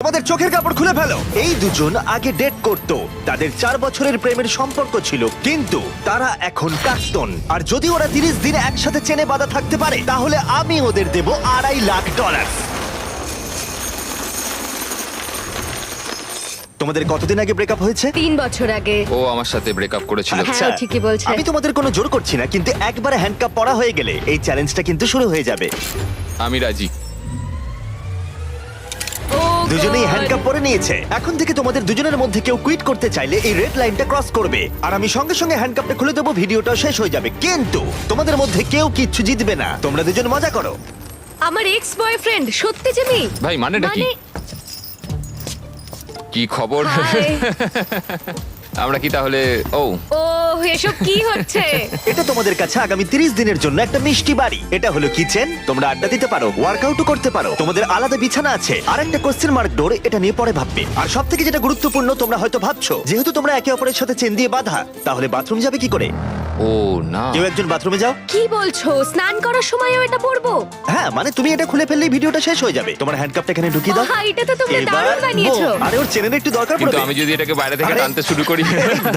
আমাদের চোখের কাপড় খুলে ফেলো। এই দুজন আগে ডেট করত, তাদের 4 বছরের প্রেমের সম্পর্ক ছিল, কিন্তু তারা এখন প্রাক্তন। আর যদি ওরা 30 দিন একসাথে চেনে বাঁধা থাকতে পারে, তাহলে আমি ওদের দেব $2.5 লাখ। তোমাদের কতদিন আগে ব্রেকআপ হয়েছে? 3 বছর আগে। ও আমার সাথে ব্রেকআপ করেছিল। আচ্ছা। হ্যাঁ, ও ঠিকই বলছে। আমি তোমাদের কোনো জোর করছি না, কিন্তু একবারে হ্যান্ডকাপ পরা হয়ে গেলে এই চ্যালেঞ্জটা কিন্তু শুরু হয়ে যাবে। আমি রাজি। ও দুজনেই God! হ্যান্ডকাপ পরে নিয়েছে। এখন থেকে তোমাদের দুজনের মধ্যে কেউ কুইট করতে চাইলে এই রেড লাইনটা ক্রস করবে, আর আমি সঙ্গে সঙ্গে হ্যান্ডকাপটা খুলে দেবো, ভিডিওটা শেষ হয়ে যাবে। কিন্তু তোমাদের মধ্যে কেউ কিচ্ছু জিতবে না। তোমরা দুজন মজা করো। আমার এক্স বয়ফ্রেন্ড সত্যি জিমি। ভাই মানেটা কি? কি খবর? হাই। আমরা কি তাহলে? ও ও এসব কি হচ্ছে? এটা তোমাদের কাছে আগামী 30 দিনের জন্য একটা মিষ্টি বাড়ি। এটা হলো কিচেন, তোমরা আড্ডা দিতে পারো, ওয়ার্কআউটও করতে পারো, তোমাদের আলাদা বিছানা আছে, আর একটা কোশ্চেন মার্ক ডোর, এটা নিয়ে পরে ভাববে। আর সব থেকে যেটা গুরুত্বপূর্ণ, তোমরা হয়তো ভাবছো যেহেতু তোমরা একে অপরের সাথে চেন দিয়ে বাঁধা, তাহলে বাথরুম যাবে কি করে? ও না, কেউ একজন বাথরুমে যাও। কি বলছো? স্নান করার সময়ও এটা পরবো? হ্যাঁ, মানে তুমি এটা খুলে ফেললেই ভিডিওটা শেষ হয়ে যাবে। তোমার হ্যান্ডকাপটা এখানে ঢুকিয়ে দাও। আহা, এটা তো তোমরা এবার দারুণ বানিয়েছো। boom! আরে ওর চেনের একটু দরকার কিন্তু পড়বে। আমি যদি এটাকে বাইরে থেকে আরে- টানতে শুরু করি।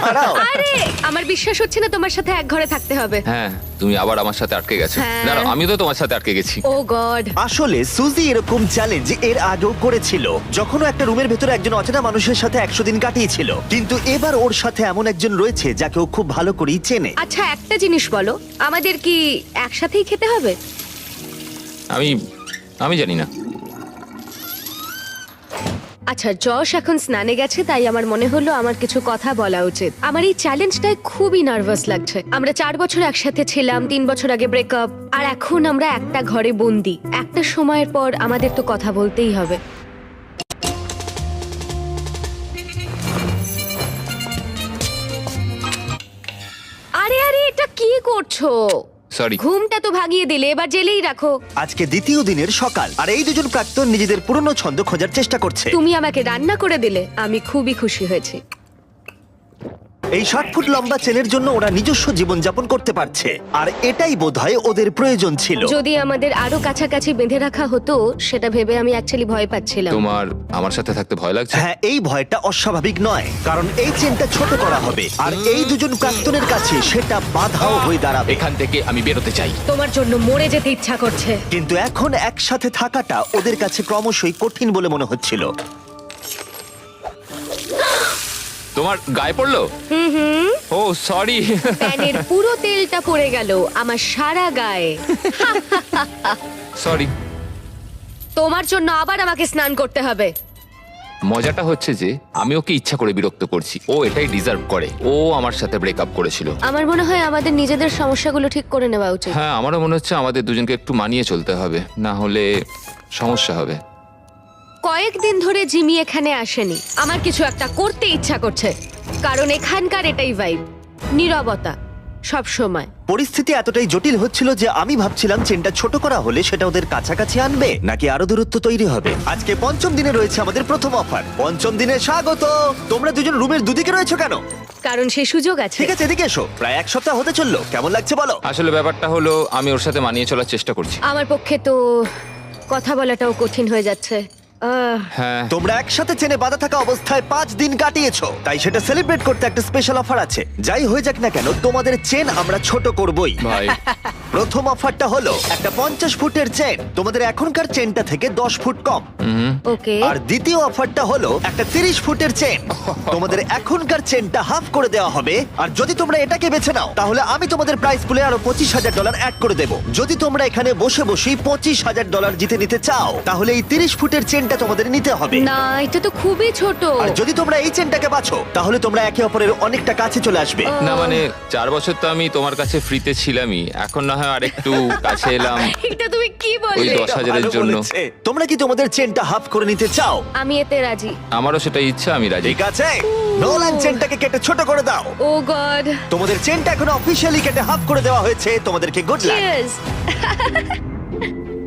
দাঁড়াও। আরে আমার বিশ্বাস হচ্ছে না তোমার সাথে এক ঘরে থাকতে হবে। হ্যাঁ, তুমি আবার আমার সাথে আটকে গেছো। হ্যাঁ। দাঁড়াও, আমিও তো তোমার সাথে আটকে গেছি। ও গড। আসলে সুজি এরকম চ্যালেঞ্জ এর আগেও করেছিল, যখন ও একটা রুমের ভেতরে একজন অচেনা মানুষের সাথে 100 দিন কাটিয়েছিল। কিন্তু এবার ওর সাথে এমন একজন রয়েছে যাকে ও খুব ভালো করেই চেনে। আচ্ছা একটা জিনিস বলো, আমাদের কি একসাথেই খেতে হবে? আমি জানি না। আচ্ছা, যশ এখন স্নানে গেছে, তাই আমার মনে হলো আমার কিছু কথা বলা উচিত। আমার এই চ্যালেঞ্জটায় খুবই নার্ভাস লাগছে। আমরা 4 বছর একসাথে ছিলাম, 3 বছর আগে ব্রেকআপ, আর এখন আমরা একটা ঘরে বন্দি। একটা সময়ের পর আমাদের তো কথা বলতেই হবে। আরে আরে, এটা কি করছো? সরি। ঘুমটা তো ভাগিয়ে দিলে, এবার জেলেই রাখো। আজকে দ্বিতীয় দিনের সকাল, আর এই দুজন প্রাক্তন নিজেদের পুরনো ছন্দ খোঁজার চেষ্টা করছে। তুমি আমাকে রান্না করে দিলে, আমি খুবই খুশি হয়েছি। এই 60 ফুট লম্বা চেনের জন্য ওরা নিজস্ব জীবনযাপন করতে পারছে, আর এটাই বোধহয় ওদের প্রয়োজন ছিল। যদি আমাদের আরো কাছাকাছি বেঁধে রাখা হতো, সেটা ভেবে আমি অ্যাকচুয়ালি ভয় পাচ্ছিলাম। তোমার আমার সাথে থাকতে ভয় লাগছে? হ্যাঁ, এই ভয়টা অস্বাভাবিক নয়, কারণ এই চেনটা ছোট করা হবে, আর এই দুজন প্রাক্তনের কাছে সেটা বাধাও হয়ে দাঁড়াবে। এখান থেকে আমি বেরোতে চাই। তোমার জন্য মরে যেতে ইচ্ছা করছে। কিন্তু এখন একসাথে থাকাটা ওদের কাছে ক্রমশই কঠিন বলে মনে হচ্ছিল। তোমার গায়ে পড়লো? ও সরি। প্যানের পুরো তেলটা পড়ে গেল আমার সারা গায়ে। সরি। তোমার জন্য আবার আমাকে স্নান করতে হবে। মজাটা হচ্ছে যে আমি ওকে ইচ্ছা করে বিরক্ত করছি। ও এটাই ডিজার্ভ করে। ও আমার সাথে ব্রেকআপ করেছিল। আমার মনে হয় আমাদের নিজেদের সমস্যাগুলো ঠিক করে নেওয়া উচিত। হ্যাঁ, আমারও মনে হচ্ছে আমাদের দুজনকে একটু মানিয়ে চলতে হবে, না হলে সমস্যা হবে। কয়েকদিন ধরে জিমি এখানে আসেনি। আমার কিছু একটা করতে ইচ্ছা করছে, কারণ এখানকার এটাই ভাইব, নীরবতা সব সময়। পরিস্থিতি এতটাই জটিল হচ্ছিল যে আমি ভাবছিলাম চেনটা ছোট করা হলে সেটা ওদের কাছাকাছি আনবে, নাকি আরো দূরত্ব তৈরি হবে। আজকে পঞ্চম দিনে রয়েছে আমাদের প্রথম অফার। পঞ্চম দিনে স্বাগত। তোমরা দুজন রুমের দুদিকে রয়েছো কেন? কারণ সেই সুযোগ আছে। ঠিক আছে, এদিকে এসো। প্রায় 1 সপ্তাহ হতে চললো, কেমন লাগছে বলো? আসলে ব্যাপারটা হলো আমি ওর সাথে মানিয়ে চলার চেষ্টা করছি। আমার পক্ষে তো কথা বলাটাও কঠিন হয়ে যাচ্ছে। হ্যাঁ, তোমরা একসাথে চেনে বাঁধা থাকা অবস্থায় 5 দিন কাটিয়েছো, তাই সেটা সেলিব্রেট করতে একটা স্পেশাল অফার আছে। যাই হয়ে যাক না কেন, তোমাদের চেন আমরা ছোট করবই। ভাই। প্রথম অফারটা হলো একটা 50 ফুটের চেন, তোমাদের এখনকার চেনটা থেকে 10 ফুট কম। ওকে। আর দ্বিতীয় অফারটা হলো একটা 30 ফুটের চেন, তোমাদের এখনকার চেনটা হাফ করে দেওয়া হবে। আর যদি তোমরা এটাকে বেছে নাও, তাহলে আমি তোমাদের প্রাইস পুলে আরো $25,000 অ্যাড করে দেবো। যদি তোমরা এখানে বসে বসেই $25,000 জিতে নিতে চাও, তাহলে এই 30 ফুটের চেনটা তোমাদের নিতে হবে। না, এটা তো খুবই ছোট। আর যদি তোমরা এই চেনটাকে বাছো, তাহলে তোমরা একে অপরের অনেকটা কাছে চলে আসবে। না মানে 4 বছর তো আমি তোমার কাছে ফ্রিতে ছিলামই, এখন না হয় আরেকটু কাছে এলাম। এটা তুমি কি ওই বললে? 10,000-এর ভালো জন্য। বলেছে। তোমরা কি তোমাদের চেনটা হাফ করে নিতে চাও? আমি এতে রাজি। আমারও সেটা ইচ্ছা, আমি রাজি। ঠিক আছে, নোলান চেনটাকে কেটে ছোট করে দাও। ও গড। তোমাদের চেনটা এখন অফিশিয়ালি কেটে হাফ করে দেওয়া হয়েছে। তোমাদেরকে গুড লাক। চিয়ার্স।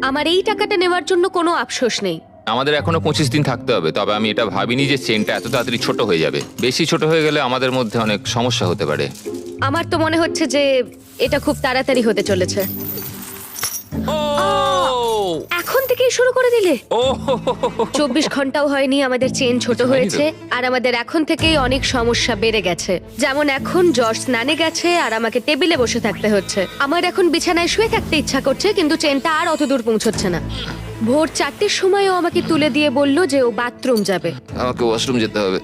আমার এই টাকাটা নেওয়ার জন্য কোনো আফসোস নেই। আমাদের এখনো 25 দিন থাকতে হবে, তবে আমি এটা ভাবিনি যে চেনটা এত তাড়াতাড়ি ছোট হয়ে যাবে। বেশি ছোট হয়ে গেলে আমাদের মধ্যে অনেক সমস্যা হতে পারে। আমার তো মনে হচ্ছে যে এটা খুব তাড়াতাড়ি হতে চলেছে। এখন থেকেই শুরু করে দিলে? ও 24 ঘন্টাও হয়নি আমাদের চেন ছোট হয়নি তো। হয়েছে, আর আমাদের এখন থেকেই অনেক সমস্যা বেড়ে গেছে। যেমন এখন জর্জ স্নানে গেছে আর আমাকে টেবিলে বসে থাকতে হচ্ছে। আমার এখন বিছানায় শুয়ে থাকতে ইচ্ছা করছে, কিন্তু চেনটা আর অত দূর পৌঁছচ্ছে না। ভোর 4টের সময়ও আমাকে তুলে দিয়ে বলল যে ও বাথরুম যাবে। আমাকে ওয়াশরুম যেতে হবে।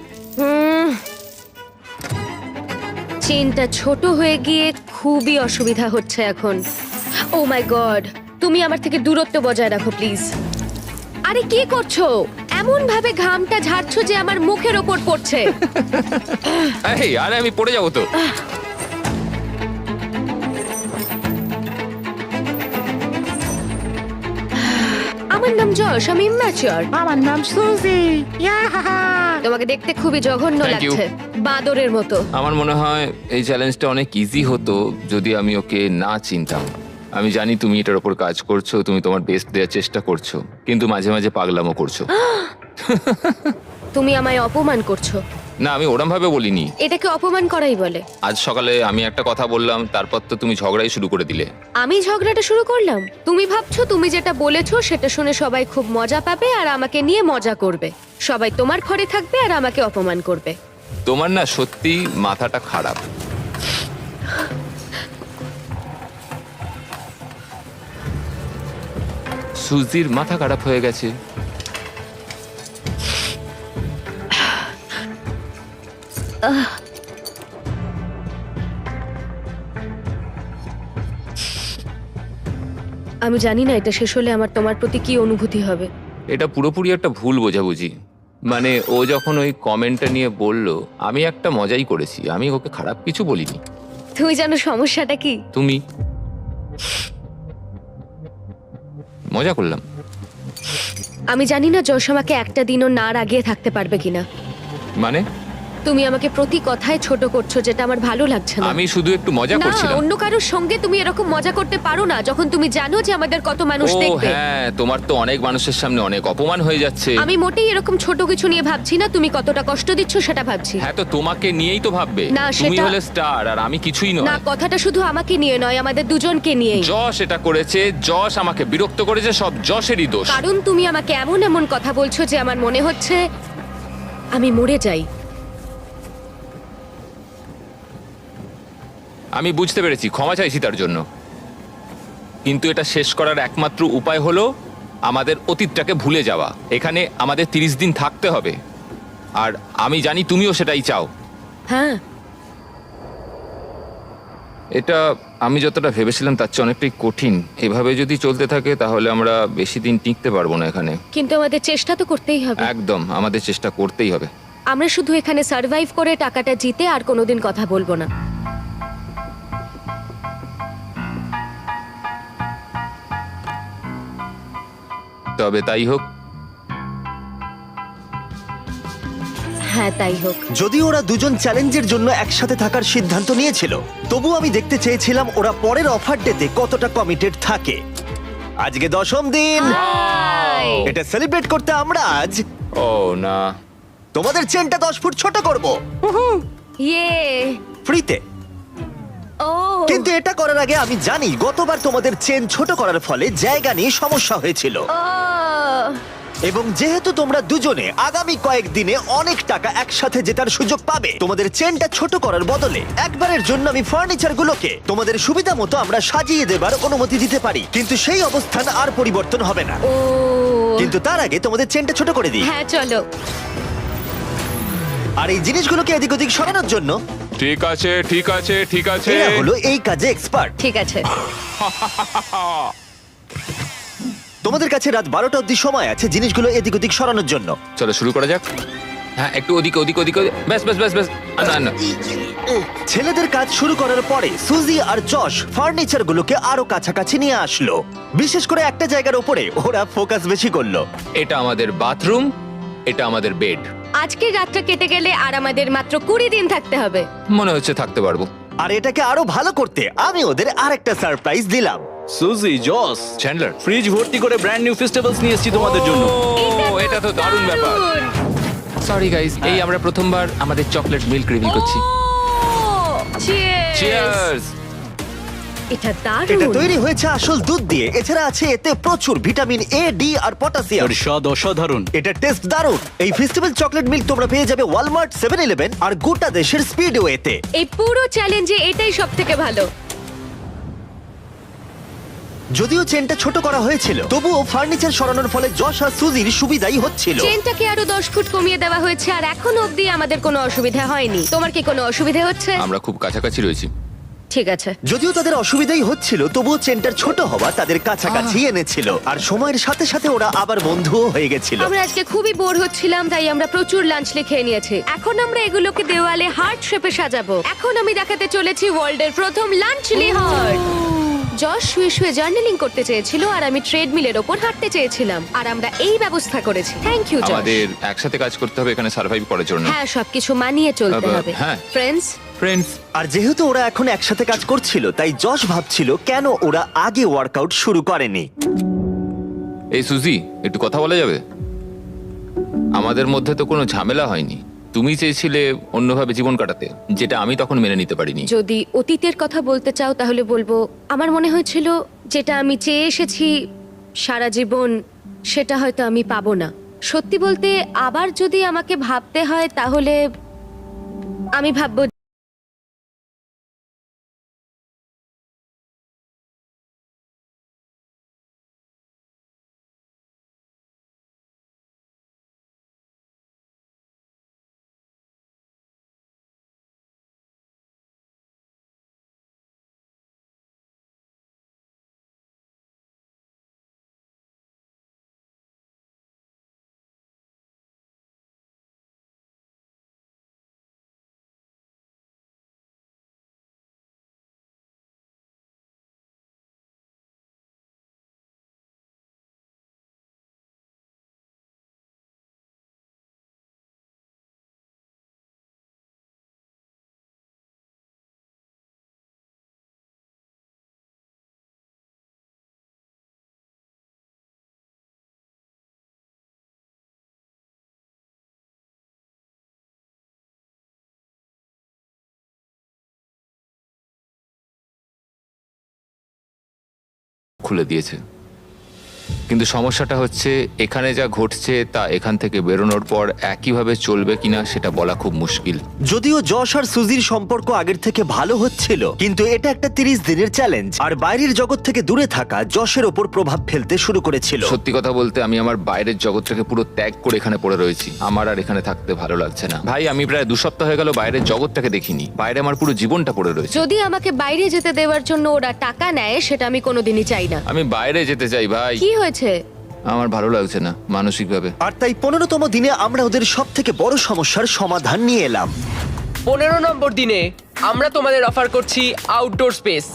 চেনটা ছোট হয়ে গিয়ে খুবই অসুবিধা হচ্ছে এখন। ও মাই গড, তুমি আমার থেকে দূরত্ব বজায় রাখো প্লিজ। আরে কি করছো? এমন ভাবে ঘামটা ঝাড়ছো যে আমার মুখের ওপর পড়ছে। এই আরে আমি পড়ে যাবো তো। আমার নাম যশ, আমি ইম্যাচিওর। আমার নাম সুজি। তোমাকে দেখতে খুবই জঘন্য Thank you. লাগছে, বাঁদরের মতো। আমার মনে হয় এই চ্যালেঞ্জটা অনেক ইজি হতো যদি আমি ওকে না চিনতাম। আমি জানি তুমি এটার উপর কাজ করছো, তুমি তোমার বেস্ট দেওয়ার চেষ্টা করছো, কিন্তু মাঝে মাঝে পাগলামো করছো। তুমি আমায় অপমান করছো। না, আমি ওরম ভাবে বলিনি। এটাকে অপমান করাই বলে। আজ সকালে আমি একটা কথা বললাম, তারপর তো তুমি ঝগড়াই শুরু করে দিলে। আমি ঝগড়াটা শুরু করলাম? তুমি ভাবছো তুমি যেটা বলেছো সেটা শুনে সবাই খুব মজা পাবে আর আমাকে নিয়ে মজা করবে। সবাই তোমার ঘরে থাকবে আর আমাকে অপমান করবে। তোমার না সত্যি মাথাটা খারাপ। সুজির মাথা খারাপ হয়ে গেছে। আমি জানি না এটা শেষ হলে আমার তোমার প্রতি কি অনুভূতি হবে। এটা পুরোপুরি একটা ভুল বোঝাবুঝি। মানে ও যখন ওই কমেন্টটা নিয়ে বলল, আমি একটা মজাই করেছি, আমি ওকে খারাপ কিছু বলিনি। তুমি জানো সমস্যাটা কি? তুমি মজা করলাম। আমি জানি না যশ আমাকে একটা দিনও না রাগিয়ে থাকতে পারবে কিনা। মানে তুমি আমাকে প্রতি কথায় ছোট করছো, যেটা আমার ভালো লাগছে না। আমি শুধু একটু মজা না, করছিলাম। অন্য কারোর সঙ্গে তুমি এরকম মজা করতে পারো না যখন তুমি জানো যে আমাদের কত মানুষ ও দেখবে। হ্যাঁ, তোমার তো অনেক মানুষের সামনে অনেক অপমান হয়ে যাচ্ছে। আমি মোটেই এরকম ছোট কিছু নিয়ে ভাবছি না, তুমি কতটা কষ্ট দিচ্ছ সেটা ভাবছি। হ্যাঁ, তো তোমাকে নিয়েই তো ভাববে। না, তুমি সেটা- হলে স্টার আর আমি কিছুই না, নয়। কথাটা শুধু আমাকে নিয়ে নয়, আমাদের দুজনকে নিয়েই। যশ এটা করেছে, যশ আমাকে বিরক্ত করেছে, সব যশেরই দোষ। কারণ তুমি আমাকে এমন এমন কথা বলছো যে আমার মনে হচ্ছে আমি মরে যাই। আমি বুঝতে পেরেছি, ক্ষমা চাইছি তার জন্য। কিন্তু এটা শেষ করার একমাত্র উপায় হলো আমাদের অতীতটাকে ভুলে যাওয়া। এখানে আমাদের 30 দিন থাকতে হবে, আর আমি জানি তুমিও সেটাই চাও। হ্যাঁ, এটা আমি যতটা ভেবেছিলাম তার চেয়ে অনেকটাই কঠিন। এভাবে যদি চলতে থাকে তাহলে আমরা বেশি দিন টিকতে পারবো না এখানে। কিন্তু আমাদের চেষ্টা তো করতেই হবে। একদম, আমাদের চেষ্টা করতেই হবে। আমরা শুধু এখানে সার্ভাইভ করে টাকাটা জিতে আর কোনোদিন কথা বলবো না। তবে তাই হোক। হ্যাঁ, তাই হোক। যদি ওরা দুজন চ্যালেঞ্জের জন্য একসাথে থাকার সিদ্ধান্ত নিয়েছিল, তবু আমি দেখতে চেয়েছিলাম ওরা পরের অফার ডেতে কতটা কমিটেড থাকে। আজকে 10ম দিন। হাই। এটা সেলিব্রেট করতে আমরা আজ ও না, তোমাদের চেনটা 10 ফুট ছোট করব ইয়ে। ফ্রিতে। ও, কিন্তু এটা করার আগে আমি জানি গতবার তোমাদের চেন ছোট করার ফলে জায়গা নিয়ে সমস্যা হয়েছিল, ও, এবং যেহেতু তোমরা দুজনে আগামী কয়েকদিনে অনেক টাকা একসাথে জেতার সুযোগ পাবে, তোমাদের চেনটা ছোট করার বদলে একবারের জন্য আমি ফার্নিচারগুলোকে তোমাদের সুবিধা মতো আমরা সাজিয়ে দেবার অনুমতি দিতে পারি। কিন্তু সেই অবস্থান আর পরিবর্তন হবে না। ও। কিন্তু তার আগে তোমাদের চেনটা ছোট করে দিই। হ্যাঁ, চলো। আর এই জিনিসগুলোকে এদিক ওদিক সরানোর জন্য ঠিক আছে ঠিক আছে ঠিক আছে। এরা হলো এই কাজে এক্সপার্ট। ঠিক আছে। তোমাদের কাছে রাত 12টা অব্দি সময় আছে জিনিসগুলো এদিক ওদিক সরানোর জন্য। চলো শুরু করা যাক। হ্যাঁ, একটু ওদিকে ওদিকে ওদিকে ব্যাস ব্যাস ব্যাস ব্যাস। না না, ছেলেদের কাজ শুরু করার পরে সুজি আর যশ ফার্নিচারগুলোকে আরো কাছাকাছি নিয়ে আসলো। বিশেষ করে একটা জায়গার উপরে ওরা ফোকাস বেশি করলো। এটা আমাদের বাথরুম, এটা আমাদের বেড। আজকের রাতটা কেটে গেলে আর আমাদের মাত্র 20 দিন থাকতে হবে। মনে হচ্ছে থাকতে পারবো। আর এটাকে আরো ভালো করতে আমি ওদের আরেকটা সারপ্রাইজ দিলাম। সুজি, জস, চ্যান্ডলার, ফ্রিজ ভর্তি করে ব্র্যান্ড নিউ ফেস্টিভ্যালস নিয়ে এসেছি তোমাদের জন্য। এটা তো দারুণ ব্যাপার। সরি গাইস, এই আমরা প্রথমবার আমাদের চকলেট মিল্ক রিভিল করছি। চিয়ার্স। চিয়ার্স। এটা এটা দারুণ। তৈরি হয়েছে আসল দুধ দিয়ে, এছাড়া আছে এতে প্রচুর ভিটামিন এ, ডি আর পটাশিয়াম। এর স্বাদ অসাধারণ। এটা টেস্ট দারুণ। এই ফেস্টিভ্যাল চকলেট মিল্ক তোমরা পেয়ে যাবে ওয়ালমার্ট, 7-Eleven আর গোটা দেশের স্পিডওয়েতে। এই পুরো চ্যালেঞ্জে এটাই সব থেকে ভালো। যদিও চেনটা ছোট করা হয়েছিল, তবুও ফার্নিচার সরানোর ফলে যশ আর সুজির সুবিধাই হচ্ছিল। চেনটাকে আরো 10 ফুট কমিয়ে দেওয়া হয়েছে আর এখনো অবধি আমাদের কোনো অসুবিধা হয়নি। তোমার কি কোনো অসুবিধা হচ্ছে? আমরা খুব কাছাকাছি রয়েছি। ঠিক আছে। যদিও তাদের অসুবিধাই হচ্ছিল, তবুও চেনটার ছোট হওয়া তাদের কাছাকাছি এনেছিল, আর সময়ের সাথে সাথে ওরা আবার বন্ধুও হয়ে গেছিল। আমরা আজকে খুবই বোর হচ্ছিলাম, তাই আমরা প্রচুর লাঞ্চ খেয়ে নিয়েছি। এখন আমরা এগুলোকে দেওয়ালে হার্ট শেপে সাজাবো। এখন আমি দেখাতে চলেছি ওয়ার্ল্ডের প্রথম লাঞ্চলি হার্ট। যশ শুয়ে শুয়ে জার্নালিং করতে চেয়েছিল আর আমি ট্রেডমিলের ওপর হাঁটতে চেয়েছিলাম, আর আমরা এই ব্যবস্থা করেছি। থ্যাংক ইউ যশ। আমাদের একসাথে কাজ করতে হবে এখানে সার্ভাইভ করার জন্য। হ্যাঁ, সবকিছু মানিয়ে চলতে হবে। হ্যাঁ। ফ্রেন্ডস, ফ্রেন্ডস, আর যেহেতু ওরা এখন একসাথে কাজ করছিল, তাই যশ ভাবছিল কেন ওরা আগে ওয়ার্কআউট শুরু করেনি। এই সুজি, একটু কথা বলা যাবে? আমাদের মধ্যে তো কোনো ঝামেলা হয়নি। তুমি চেয়েছিলে অন্যভাবে জীবন কাটাতে, যেটা আমি তখন মেনে নিতে পারিনি। যদি অতীতের কথা বলতে চাও তাহলে বলবো আমার মনে হয়েছিল যেটা আমি চেয়ে এসেছি সারা জীবন, সেটা হয়তো আমি পাবো না। সত্যি বলতে, আবার যদি আমাকে ভাবতে হয় তাহলে আমি ভাববো খুলে দিয়েছে, কিন্তু সমস্যাটা হচ্ছে এখানে যা ঘটছে তা এখান থেকে বেরোনোর পর একইভাবে চলবে কিনা সেটা বলা খুব মুশকিল। যদিও যশ আর সুজির সম্পর্ক আগের থেকে ভালো হচ্ছিল, কিন্তু এটা একটা 30 দিনের চ্যালেঞ্জ, আর বাইরের জগৎ থেকে দূরে থাকা যশের ওপর প্রভাব ফেলতে শুরু করেছিল। সত্যি কথা বলতে, আমি আমার বাইরের জগৎটাকে পুরো ত্যাগ করে এখানে পড়ে রয়েছি। আমার আর এখানে থাকতে ভালো লাগছে না। ভাই, আমি প্রায় 2 সপ্তাহ হয়ে গেল বাইরের জগৎটাকে দেখিনি। বাইরে আমার পুরো জীবনটা পড়ে রয়েছে। যদি আমাকে বাইরে যেতে দেওয়ার জন্য ওরা টাকা নেয়, সেটা আমি কোনোদিনই চাই না। আমি বাইরে যেতে চাই ভাই। কি হয়েছে? আমার ভালো লাগছে না মানসিকভাবে। আর তাই 15তম দিনে আমরা ওদের সব থেকে বড় সমস্যার সমাধান নিয়ে এলাম। 15 নম্বর দিনে আমরা তোমাদের অফার করছি আউটডোর স্পেস।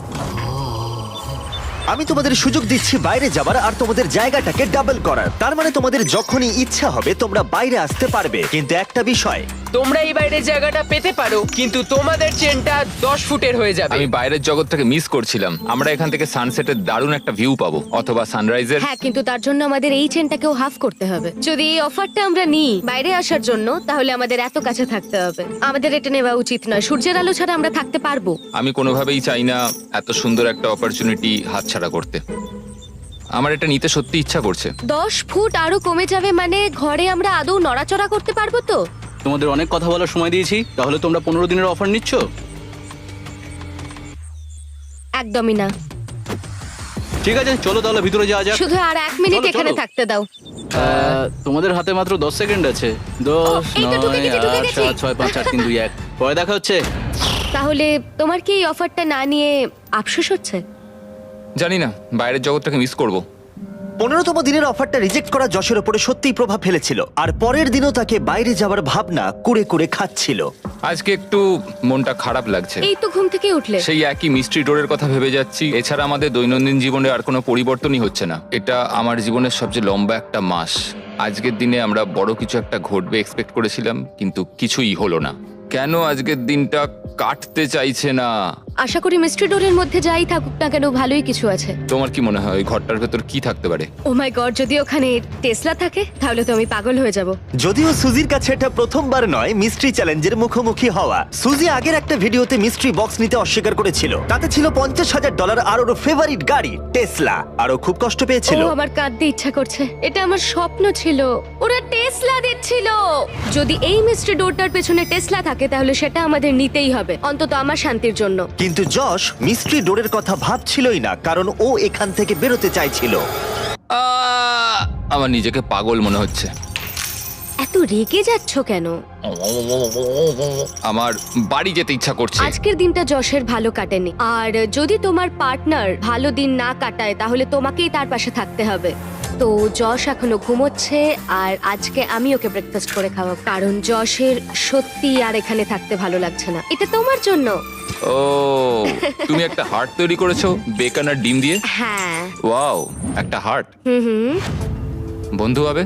আমি তোমাদের সুযোগ দিচ্ছি বাইরে যাবার আর তোমাদের জায়গাটাকে ডাবল করার। তার মানে তোমাদের যখনই ইচ্ছা হবে তোমরা বাইরে আসতে পারবে, কিন্তু একটা বিষয়, তোমরা এই বাইরের জায়গাটা পেতে পারো, কিন্তু তোমাদের চেনটা 10 ফুটের হয়ে যাবে। আমি বাইরের জগৎটাকে মিস করছিলাম। আমরা এখান থেকে সানসেটের দারুণ একটা ভিউ পাবো, অথবা সানরাইজের। হ্যাঁ, কিন্তু তার জন্য আমাদের এই চেনটাকেও হাফ করতে হবে। যদি এই অফারটা আমরা নিই বাইরে আসার জন্য, তাহলে আমাদের এত কাছে থাকতে হবে। আমাদের এটা নেওয়া উচিত নয়। সূর্যের আলো ছাড়া আমরা থাকতে পারবো? আমি কোনোভাবেই চাই না এত সুন্দর একটা অপরচুনিটি হাতছাড়া করতে। আমার এটা নিতে সত্যি ইচ্ছা করছে। 10 ফুট আরো কমে যাবে মানে ঘরে আমরা আদৌ নড়াচড়া করতে পারবো তো? তোমাদের অনেক কথা বলার সময় দিয়েছি, তাহলে তোমরা 15 দিনের অফার নিচ্ছ? একদমই না। ঠিক আছে, চলো তাহলে ভিতরে যাওয়া যাক। শুধু আর 1 মিনিট চলো, এখানে চলো। থাকতে দাও। তোমাদের হাতে মাত্র 10 সেকেন্ড আছে। 10, এই তো ঢুকে 9, গেছি, ঢুকে 8, গেছি। 7, 6, 5, 4, 3, 2, 1। পরে দেখা হচ্ছে। তাহলে তোমার কি এই অফারটা না নিয়ে আফসোস হচ্ছে? জানি না, বাইরের জগৎটাকে মিস করব। 15তম দিনের অফারটা রিজেক্ট করা যশের ওপরে সত্যিই প্রভাব ফেলেছিল, আর পরের দিনও তাকে বাইরে যাওয়ার ভাবনা কুরে কুরে খাচ্ছিল। আজকে একটু মনটা খারাপ লাগছে। এই তো ঘুম থেকে উঠলে। সেই একই মিস্ট্রি ডোরের কথা ভেবে যাচ্ছি। এছাড়া আমাদের দৈনন্দিন জীবনে আর কোনো পরিবর্তনই হচ্ছে না। এটা আমার জীবনের সবচেয়ে লম্বা একটা মাস। আজকের দিনে আমরা বড় কিছু একটা ঘটবে এক্সপেক্ট করেছিলাম, কিন্তু কিছুই হলো না। কেন আজকের দিনটা কাটতে চাইছে না? আশা করি মিস্ট্রি ডোরের মধ্যে যাই থাকুক না কেন ভালোই কিছু আছে। তোমার কি মনে হয় ওই ঘরটার ভেতর কি থাকতে পারে? ও মাই গড, যদি ওখানে টেসলা থাকে তাহলে তো আমি পাগল হয়ে যাব। যদিও সুজির কাছে এটা প্রথমবার নয় মিস্ট্রি চ্যালেঞ্জের মুখোমুখি হওয়া। সুজি আগের একটা ভিডিওতে মিস্ট্রি বক্স নিতে অস্বীকার করেছিল। তাতে ছিল $50,000 আর ওর ফেভারিট গাড়ি টেসলা, আর ও খুব কষ্ট পেয়েছিল। ও আমার কাঁদতে ইচ্ছা করছে, এটা আমার স্বপ্ন ছিল। ওরা টেসলা দিচ্ছিল। যদি এই মিস্ট্রি ডোরটার পেছনে টেসলা থাকে তাহলে সেটা আমাদের নিতেই হবে, অন্তত আমার শান্তির জন্য। কিন্তু যশ মিস্ট্রি ডোরের কথা ভাবছিলই না, কারণ ও এখান থেকে বেরোতে চাইছিল। আমার নিজেকে পাগল মনে হচ্ছে। এত রেগে যাচ্ছ কেন? আমার বাড়ি যেতে ইচ্ছা করছে। আজকের দিনটা যশের ভালো কাটেনি, আর যদি তোমার পার্টনার ভালো দিন না কাটায় তাহলে তোমাকেই তার পাশে থাকতে হবে। তো যশ এখনো ঘুমোচ্ছে, আর আজকে আমি ওকে ব্রেকফাস্ট করে খাওয়াবো, কারণ যশের সত্যি আর এখানে থাকতে ভালো লাগছে না। এটা তোমার জন্য। ও, তুমি একটা হার্ট তৈরি করেছো বেকন আর ডিম দিয়ে? হ্যাঁ। ওয়াও, একটা হার্ট। হুম। বন্ধু হবে?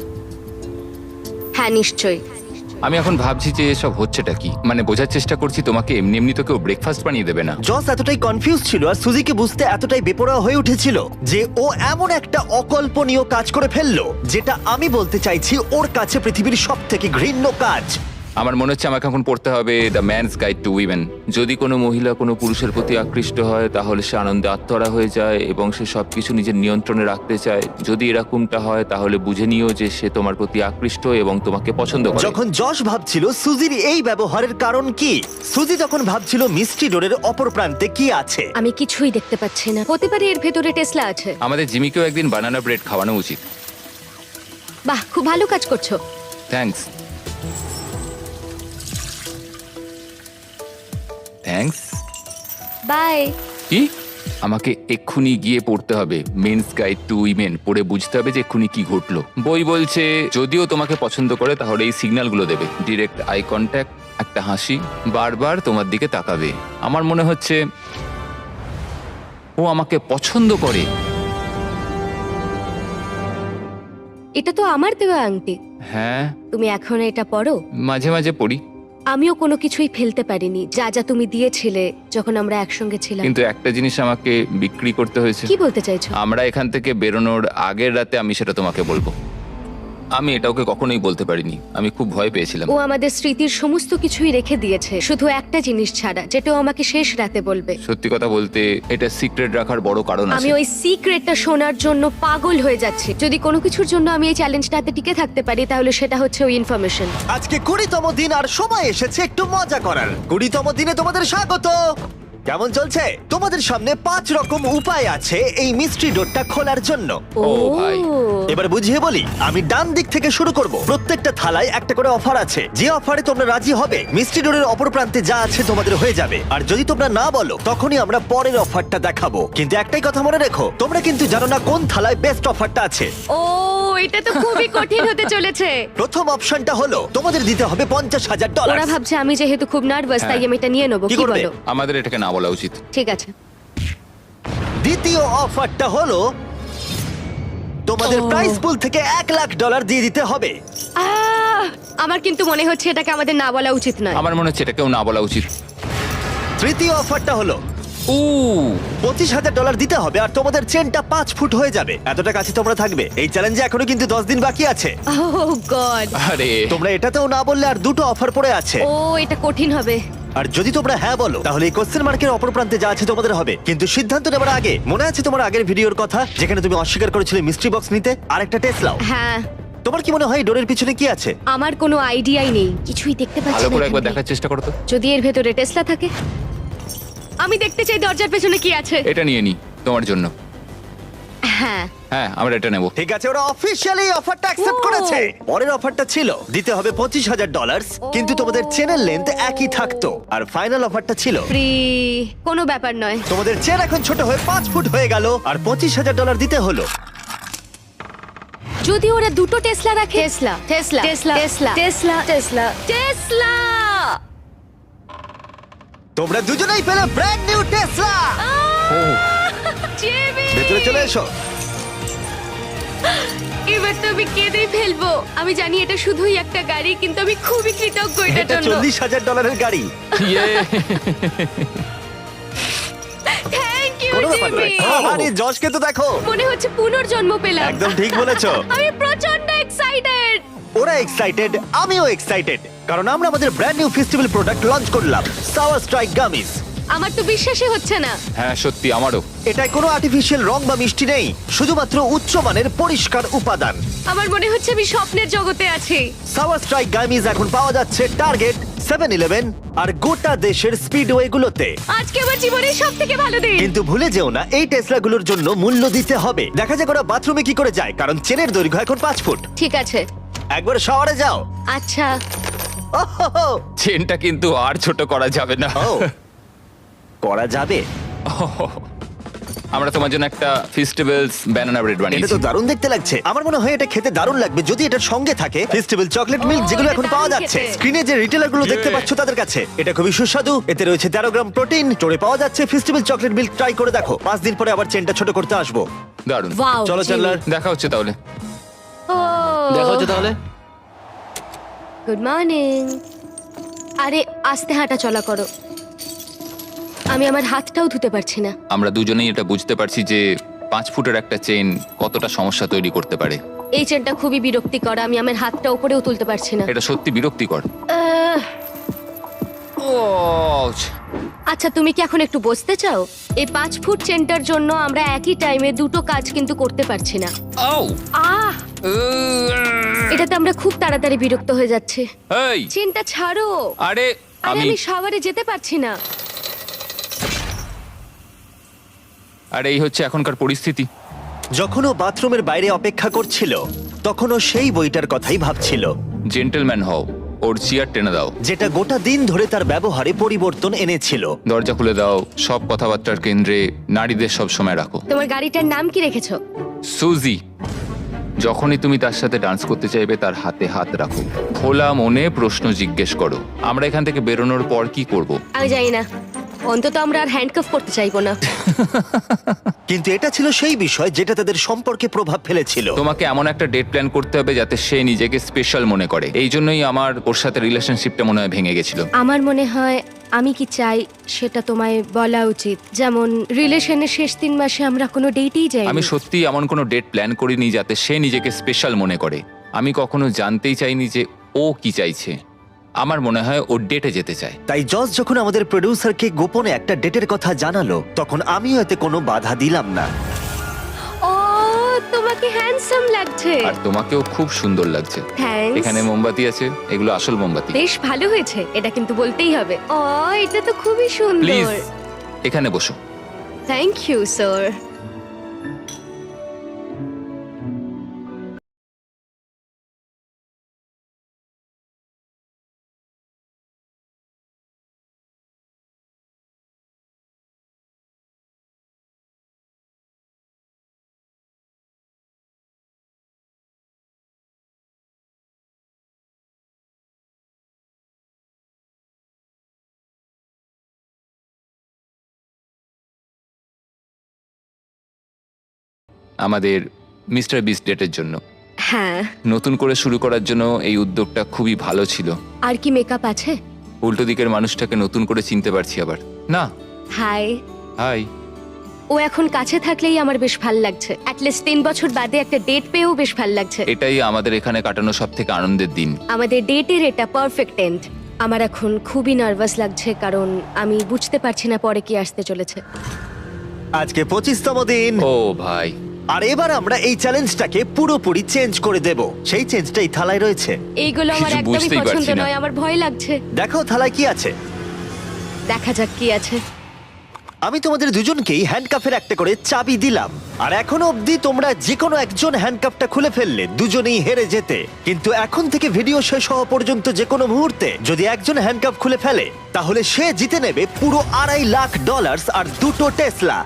হ্যাঁ, নিশ্চয়ই। আমি এখন ভাবছি যে এসব হচ্ছেটা কি, মানে বোঝার চেষ্টা করছি তোমাকে এমনি এমনি তো কেউ ব্রেকফাস্ট বানিয়ে দেবে না। জস এতটাই কনফিউজ ছিল আর সুজিকে বুঝতে এতটাই বেপরোয়া হয়ে উঠেছিল যে ও এমন একটা অকল্পনীয় কাজ করে ফেললো, যেটা আমি বলতে চাইছি ওর কাছে পৃথিবীর সবথেকে ঘৃণ্য কাজ। আমার মনে হচ্ছে আমাকে এখন পড়তে হবে the man's guide to women. যদি কোনো মহিলা কোনো পুরুষের প্রতি আকৃষ্ট হয় তাহলে সে আনন্দে আত্মহারা হয়ে যায় এবং সে সবকিছু নিজের নিয়ন্ত্রণে রাখতে চায়। যদি এরকমটা হয় তাহলে বুঝে নিও যে সে তোমার প্রতি আকৃষ্ট এবং তোমাকে পছন্দ করে। যখন যশ ভাবছিল সুজির এই ব্যবহারের কারণ কি, সুজি তখন ভাবছিল মিস্ট্রি ডোরের অপর প্রান্তে কি আছে। আমি কিছুই দেখতে পাচ্ছি না। হতে পারে এর ভেতরে টেসলা আছে। আমাদের জিমিকেও একদিন বানানা ব্রেড খাওয়ানো উচিত। বাহ, খুব ভালো কাজ করছো। থ্যাঙ্কস। থ্যাঙ্কস। বাই। কি? আমাকে এক্ষুনি গিয়ে পড়তে হবে মেন্স গাইড টু উইমেন, পড়ে বুঝতে হবে যে এক্ষুনি কি ঘটলো। বই বলছে যদিও তোমাকে পছন্দ করে তাহলে এই সিগন্যালগুলো দেবে: ডিরেক্ট আই কন্ট্যাক্ট, একটা হাসি, বারবার তোমার দিকে তাকাবে। আমার মনে হচ্ছে ও আমাকে পছন্দ করে। এটা তো আমার দেওয়া আংটি। হ্যাঁ, তুমি এখন এটা পরো? মাঝে মাঝে পড়ি। আমিও কোনো কিছুই ফেলতে পারিনি যা যা তুমি দিয়েছিলে যখন আমরা একসঙ্গে ছিলাম। কিন্তু একটা জিনিস আমাকে বিক্রি করতে হয়েছে। কি বলতে চাইছো? আমরা এখান থেকে বেরোনোর আগের রাতে আমি সেটা তোমাকে বলবো। আমি এটা ওকে কখনোই বলতে পারিনি, আমি খুব ভয় পেয়েছিলাম। ও আমাদের স্মৃতির সমস্ত কিছুই রেখে দিয়েছে, শুধু একটা জিনিস ছাড়া, যেটা ও আমাকে শেষ রাতে বলবে। সত্যি কথা বলতে এটা সিক্রেট রাখার বড় কারণ আমি আছে। ওই সিক্রেটটা শোনার জন্য পাগল হয়ে যাচ্ছি। যদি কোনো কিছুর জন্য আমি এই চ্যালেঞ্জটাতে টিকে থাকতে পারি তাহলে সেটা হচ্ছে ওই ইনফরমেশন। আজকে 20তম দিন আর সময় এসেছে একটু মজা করার। 20তম দিনে তোমাদের স্বাগত। কেমন চলছে? তোমাদের সামনে 5 রকম উপায় আছে এই মিস্ট্রি ডোরটা খোলার জন্য। ও ভাই। এবার বুঝিয়ে বলি, আমি ডান দিক থেকে শুরু করব। প্রত্যেকটা থালায় একটা করে অফার আছে, যে অফারে তোমরা রাজি হবে মিস্ট্রি ডোরের অপর প্রান্তে যা আছে তোমাদের হয়ে যাবে। আর যদি তোমরা না বলো তখনই আমরা পরের অফারটা দেখাবো। কিন্তু একটাই কথা মনে রেখো, তোমরা কিন্তু জানো না কোন থালায় বেস্ট অফারটা আছে। ও, এটা তো খুবই কঠিন হতে চলেছে। প্রথম অপশনটা হলো তোমাদের দিতে হবে $50,000। ওরা ভাবছে আমি যেহেতু খুব নার্ভাস তাই আমি এটা নিয়ে নেবো। কি কি করবে? বলো? আমাদের এটাকে না বলা উচিত। ঠিক আছে। দ্বিতীয় অফারটা হলো তোমাদের প্রাইস পুল থেকে $1,00,000 দিয়ে দিতে হবে। আমার কিন্তু মনে হচ্ছে এটাকে আমাদের না বলা উচিত নয়। আমার মনে হচ্ছে এটাকেও না বলা উচিত। তৃতীয় অফারটা হলো ও, $25,000 দিতে হবে আর তোমাদের চেনটা 5 ফুট হয়ে যাবে। এতটা কাছে তোমরা থাকবে। এই চ্যালেঞ্জে এখনো কিন্তু 10 দিন বাকি আছে। ওহ গড। আরে তোমরা এটাতেও না বললে আর দুটো অফার পড়ে আছে। ও, এটা কঠিন হবে। আর যদি তোমরা হ্যাঁ বলো তাহলে এই কোশ্চেন মার্কের অপর প্রান্তে যা আছে তোমাদের হবে। কিন্তু সিদ্ধান্ত নেবার আগে মনে আছে তোমার আগের ভিডিওর কথা যেখানে তুমি অস্বীকার করেছিলে মিস্ট্রি বক্স নিতে আর একটা টেসলাও? হ্যাঁ। তোমার কি মনে হয় ডোরের পিছনে কি আছে? আমার কোনো আইডিয়াই নেই, কিছুই দেখতে পাচ্ছি ভালো না। করে একবার এখান দেখার চেষ্টা করো তো। থেকে। যদি এর ভেতরে টেসলা থাকে, আমি দেখতে চাই দরজার পেছনে কি আছে। এটা নিয়ে নি তোমার জন্য। হ্যাঁ। হ্যাঁ, আমরা এটা নেব। ঠিক আছে, ওরা অফিশিয়ালি অফারটা অ্যাকসেপ্ট ও। করেছে। পরের অফারটা ছিল দিতে হবে $25,000, কিন্তু তোমাদের চেনের লেন্থ একই থাকতো। আর ফাইনাল অফারটা ছিল ফ্রি। কোনো ব্যাপার নয়। তোমাদের চেন এখন ছোট হয়ে 5 ফুট হয়ে গেল আর $25,000 দিতে হলো। যদি ওরা দুটো টেসলা রাখে। Tesla, Tesla, Tesla, Tesla, Tesla, Tesla, Tesla. তোমরা দুজনেই পেলে ব্র্যান্ড নিউ টেসলা। জিমি! ভেতরে চলে এসো। এবার তো আমি কেঁদেই ফেলবো। আমি জানি এটা শুধুই একটা গাড়ি, কিন্তু আমি খুবই কৃতজ্ঞ এটার এটা জন্য। $40,000 গাড়ি। ইয়ে। কোনো ব্যাপার নয়। জিমি। আরে যশকে তো দেখো, মনে হচ্ছে পুনর্জন্ম পেলাম। একদম ঠিক বলেছো। আমি প্রচন্ড এক্সাইটেড। ওরা এক্সাইটেড, আমিও এক্সাইটেড, কারণ আমরা আমাদের brand new festival product launch করলাম, সাওয়ার স্ট্রাইক গামিজ। আমার তো বিশ্বাসই হচ্ছে না। হ্যাঁ সত্যি আমারও। এটায় কোনো আর্টিফিশিয়াল রং বা মিষ্টি নেই, শুধুমাত্র উচ্চমানের পরিষ্কার উপাদান। আমার মনে হচ্ছে আমি স্বপ্নের জগতে আছি। সাওয়ার স্ট্রাইক গামিজ এখন পাওয়া যাচ্ছে টার্গেট, 7-Eleven আর গোটা দেশের স্পিডওয়ে গুলোতে। আজকে আমার জীবনের সবথেকে ভালো দিন। কিন্তু ভুলে যেও না, এই টেসলাগুলোর জন্য মূল্য দিতে হবে। দেখা যাক ওরা বাথরুমে কি করে যায়, কারণ চেনের দৈর্ঘ্য এখন 5 ফুট। ঠিক আছে। একবার শাওয়ারে যাও। আচ্ছা। ওহো, চেনটা কিন্তু আর ছোট করা যাবে না। ও, করা যাবে। আমরা তোমার জন্য একটা ফেস্টিভ্যালস ব্যানানা ব্রেড এটা বানিয়েছি। তো দারুণ দেখতে লাগছে। আমার মনে হয় এটা খেতে দারুণ লাগবে যদি এটার সঙ্গে থাকে ফেস্টিভ্যাল চকলেট মিল্ক, যেগুলো এটা এখন পাওয়া দারুণ যাচ্ছে খেতে। স্ক্রিনে যে রিটেলার গুলো দেখতে পাচ্ছ তাদের কাছে। এটা খুবই সুস্বাদু, এতে রয়েছে 13 গ্রাম প্রোটিন, স্টোরে পাওয়া যাচ্ছে। ফেস্টিভ্যাল চকলেট মিল্ক ট্রাই করে দেখো, 5 দিন পরে আবার চেনটা ছোট করতে আসবো। দারুণ। ওয়াও। চলো চ্যান্ডলার। দেখা হচ্ছে তাহলে। ও দেখা হচ্ছে তাহলে। Good morning. আরে আস্তে হাঁটা চলা করো। আমি আমার হাতটাও ধুতে পারছি না। আমরা দুজনেই এটা বুঝতে পারছি যে 5 ফুটের একটা চেন কতটা সমস্যা তৈরি করতে পারে। এই চেনটা খুবই বিরক্তিকর। আমি আমার হাতটা উপরেও তুলতে পারছি না। এটা সত্যি বিরক্তিকর। আহ, আচ্ছা তুমি কি এখন একটু বসতে চাও? এই 5 ফুট চেনটার জন্য আমরা একই টাইমে দুটো কাজ কিন্তু করতে পারছি না। আহ, এটাতে আমরা খুব তাড়াতাড়ি বিরক্ত হয়ে যাচ্ছি। এই চেনটা ছাড়ো। আরে আরে আমি আমি শাওয়ারে যেতে পারছি না। আরে এই হচ্ছে এখনকার পরিস্থিতি। যখন ও বাথরুমের বাইরে অপেক্ষা করছিল, তখন ও সেই বইটার কথাই ভাবছিল, জেন্টলম্যান হও, ওর চেয়ার টেনে দাও, যেটা গোটা দিন ধরে তার ব্যবহারে পরিবর্তন এনেছিল। দরজা খুলে দাও, সব কথাবার্তার কেন্দ্রে নারীদের সব সময় রাখো। তোমার গাড়িটার নাম কি রেখেছো? সুজি। যখনই তুমি তার সাথে ডান্স করতে চাইবে তার হাতে হাত রাখো, খোলা মনে প্রশ্ন জিজ্ঞেস করো। আমরা এখান থেকে বেরোনোর পর কি করব? আমি জানি না। অন্তত আমরা আর হ্যান্ডকাফ করতে চাইবো না। কিন্তু এটা ছিল সেই বিষয় যেটা তাদের সম্পর্কে প্রভাব ফেলেছিল। তোমাকে এমন একটা ডেট প্ল্যান করতে হবে যাতে সে নিজেকে স্পেশাল মনে করে। এই জন্যই আমার ওর সাথে রিলেশনশিপটা মনে হয় ভেঙে গেছিল। আমার মনে হয় আমি কি চাই সেটা তোমায় বলা উচিত। যেমন রিলেশনের শেষ 3 মাসে আমরা কোনো ডেটেই যাইনি। আমি সত্যি এমন কোনো ডেট প্ল্যান করিনি যাতে সে নিজেকে স্পেশাল মনে করে। আমি কখনো জানতেই চাইনি যে ও কি চাইছে। আমার মনে হয় ও ডেটে যেতে চায়। তাই জজ যখন আমাদের প্রোডিউসারকে গোপনে একটা ডেটের কথা জানালো, তখন আমিও এতে কোনো বাধা দিলাম না। ও তোমাকে হ্যান্ডসাম লাগছে। আর তোমাকেও খুব সুন্দর লাগছে। থ্যাঙ্কস। এখানে মোমবাতি আছে, এগুলো আসল মোমবাতি। বেশ ভালো হয়েছে, এটা কিন্তু বলতেই হবে। ও এটা তো খুবই প্লিজ সুন্দর। এখানে বসো। Thank you sir. আমাদের মিস্টার বিস্ট ডেটের জন্য হ্যাঁ। নতুন করে শুরু করার জন্য এই উদ্যোগটা খুবই ভালো ছিল। আর কি মেকআপ আছে? উল্টো দিকের মানুষটাকে নতুন করে চিনতে পারছি আবার। না হাই। হাই। ও এখন কাছে থাকলেই আমার বেশ ভাল লাগছে। অ্যাটলিস্ট 3 বছর বাদে একটা ডেট পেয়েও বেশ ভাল লাগছে। এটাই আমাদের এখানে কাটানো সব থেকে আনন্দের দিন। আমাদের ডেটের এটা পারফেক্ট এন্ড। আমার এখন খুবই নার্ভাস লাগছে কারণ আমি বুঝতে পারছি না পরে কি আসতে চলেছে। আজকে 25তম দিন, ও ভাই, আর এবার আমরা এই চ্যালেঞ্জটাকে পুরোপুরি চেঞ্জ করে দেব। সেই চেঞ্জটা এই থালায় রয়েছে। এইগুলো আমার কিছু একদমই বুঝতেই পছন্দ পারছি না। নয়, আমার ভয় লাগছে। দেখো থালায় কি আছে। দেখা যাক কি আছে। আমি তোমাদের দুজনকেই হ্যান্ডকাফের একটা করে চাবি দিলাম, আর এখনো অবধি তোমরা যে কোনো একজন হ্যান্ডকাফটা খুলে ফেললে দুজনেই হেরে যেতে। কিন্তু এখন থেকে ভিডিও শেষ হওয়া পর্যন্ত যে কোনো মুহূর্তে যদি একজন হ্যান্ডকাফ খুলে ফেলে, তাহলে সে জিতে নেবে পুরো $2.5 লাখ আর 2টো টেসলা।